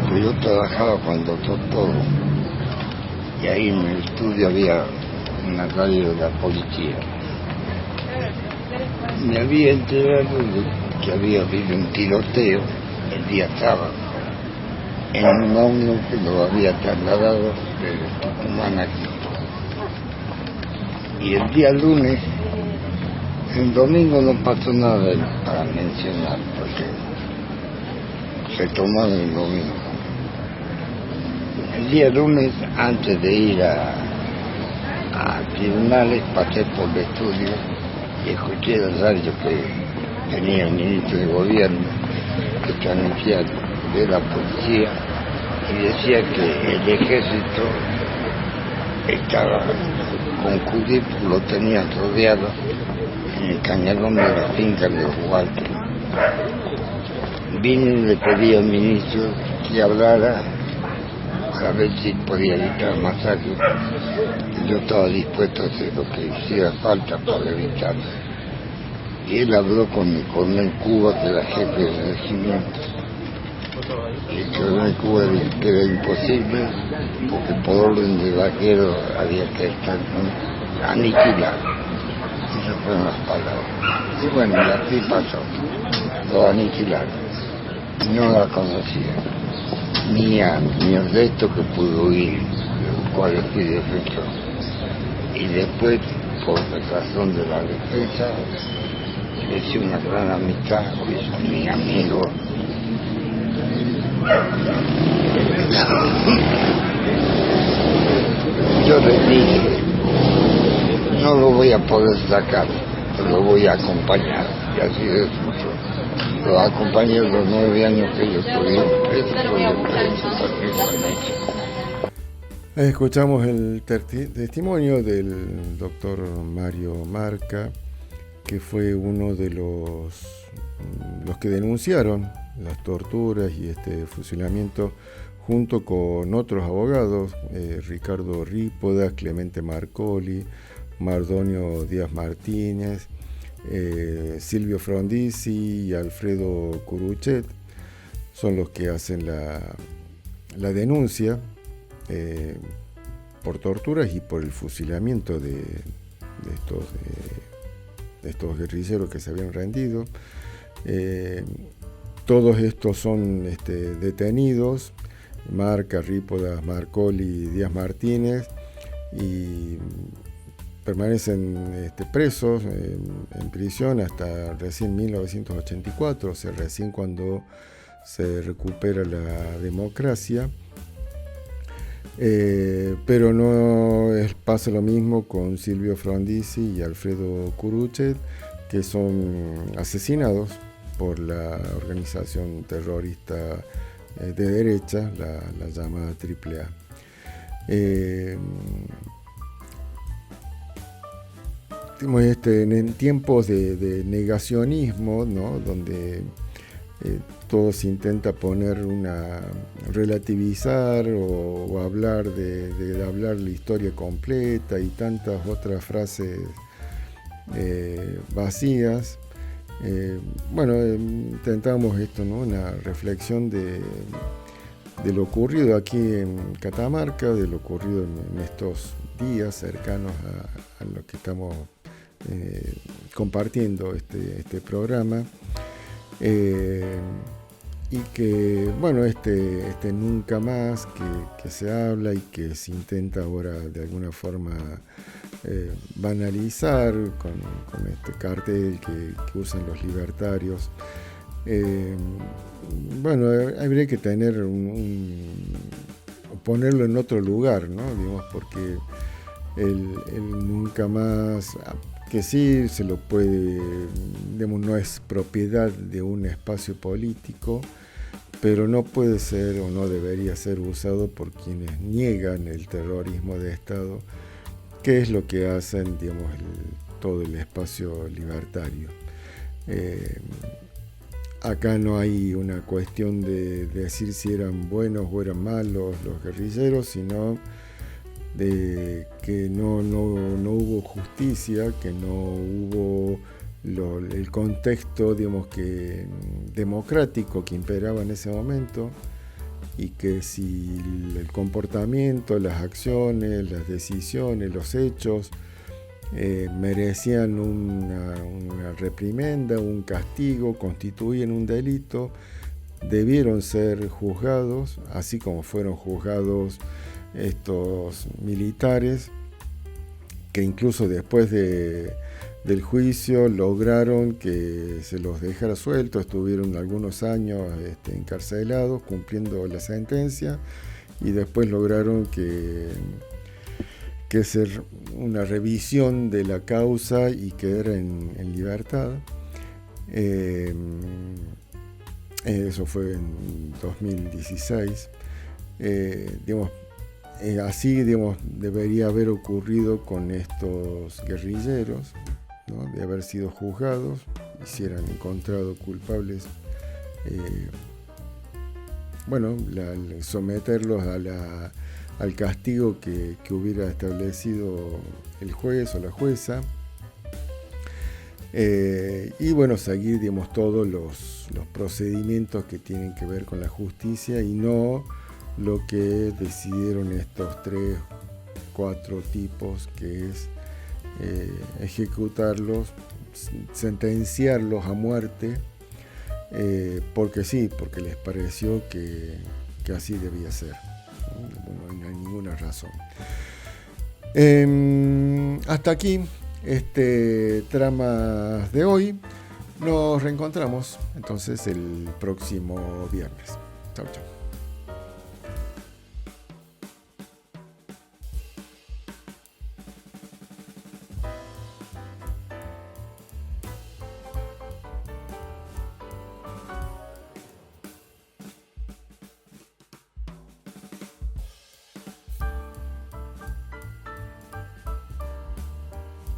D: que yo trabajaba con el doctor Toro, y ahí en el estudio había una radio de la policía. Me había enterado de que había habido un tiroteo el día sábado en un ómnibus que lo había trasladado de Tucumán aquí. Y el día lunes, el domingo no pasó nada para mencionar, porque se tomaron el domingo. El día lunes, antes de ir a tribunales, pasé por el estudio y escuché el radio que tenía el ministro de gobierno, que transmitía de la policía, y decía que el ejército estaba con Cudipo, lo tenían rodeado en el cañadón de la finca de Hualque. Vine y le pedí al ministro que hablara a ver si podía evitar masacres. Yo estaba dispuesto a hacer lo que hiciera falta para evitarlo. Y él habló con el coronel Cuba, que era jefe del regimiento. Y el coronel Cuba dijo que era imposible, porque por orden de vaquero había que estar aniquilado. Esas fueron las palabras. Y bueno, así pasó. Lo aniquilaron. No la conocía. Ni el resto que pudo huir, los cuales fui defensor. Y después, por razón de la defensa, le hice una gran amistad, pues, mi amigo. Yo le dije, no lo voy a poder sacar, lo voy a acompañar, y así de mucho. Lo acompañé los 9 años que yo estuve preso,
A: Escuchamos el testimonio del doctor Mario Marca, que fue uno de los que denunciaron las torturas y este fusilamiento junto con otros abogados, Ricardo Rípoda, Clemente Marcoli, Mardonio Díaz Martínez, Silvio Frondizi y Alfredo Curuchet, son los que hacen la denuncia por torturas y por el fusilamiento de estos guerrilleros que se habían rendido. Todos estos son detenidos, Marca, Rípoda, Marcoli, Díaz Martínez, y permanecen presos en prisión hasta recién 1984, o sea, recién cuando se recupera la democracia. Pero no pasa lo mismo con Silvio Frondizi y Alfredo Curuchet, que son asesinados por la organización terrorista de derecha, la llamada AAA. En tiempos de negacionismo, ¿no?, donde todo se intenta relativizar o hablar de hablar la historia completa y tantas otras frases vacías. Intentamos esto, ¿no?, una reflexión de lo ocurrido aquí en Catamarca, de lo ocurrido en estos días cercanos a lo que estamos compartiendo este programa. Y que, nunca más que se habla y que se intenta ahora de alguna forma banalizar con este cartel que usan los libertarios. Habría que tener ponerlo en otro lugar, ¿no? Digamos, porque el nunca más, que sí se lo puede, digamos, no es propiedad de un espacio político, pero no puede ser o no debería ser usado por quienes niegan el terrorismo de Estado, que es lo que hacen, digamos, todo el espacio libertario. Acá no hay una cuestión de decir si eran buenos o eran malos los guerrilleros, sino de que no hubo justicia, que no hubo el contexto, digamos, democrático que imperaba en ese momento, y que si el comportamiento, las acciones, las decisiones, los hechos merecían una reprimenda, un castigo, constituían un delito, debieron ser juzgados, así como fueron juzgados estos militares, que incluso después del juicio lograron que se los dejara sueltos, estuvieron algunos años encarcelados cumpliendo la sentencia, y después lograron que hacer una revisión de la causa y quedar en libertad. Eso fue en 2016. Así, digamos, debería haber ocurrido con estos guerrilleros, ¿no?, de haber sido juzgados y si eran encontrados culpables, someterlos al castigo que hubiera establecido el juez o la jueza, seguir, digamos, todos los procedimientos que tienen que ver con la justicia, y no lo que decidieron estos 3-4 tipos, que es ejecutarlos, sentenciarlos a muerte, porque les pareció que así debía ser. No hay ninguna razón. Hasta aquí trama de hoy. Nos reencontramos entonces el próximo viernes. Chau, chau.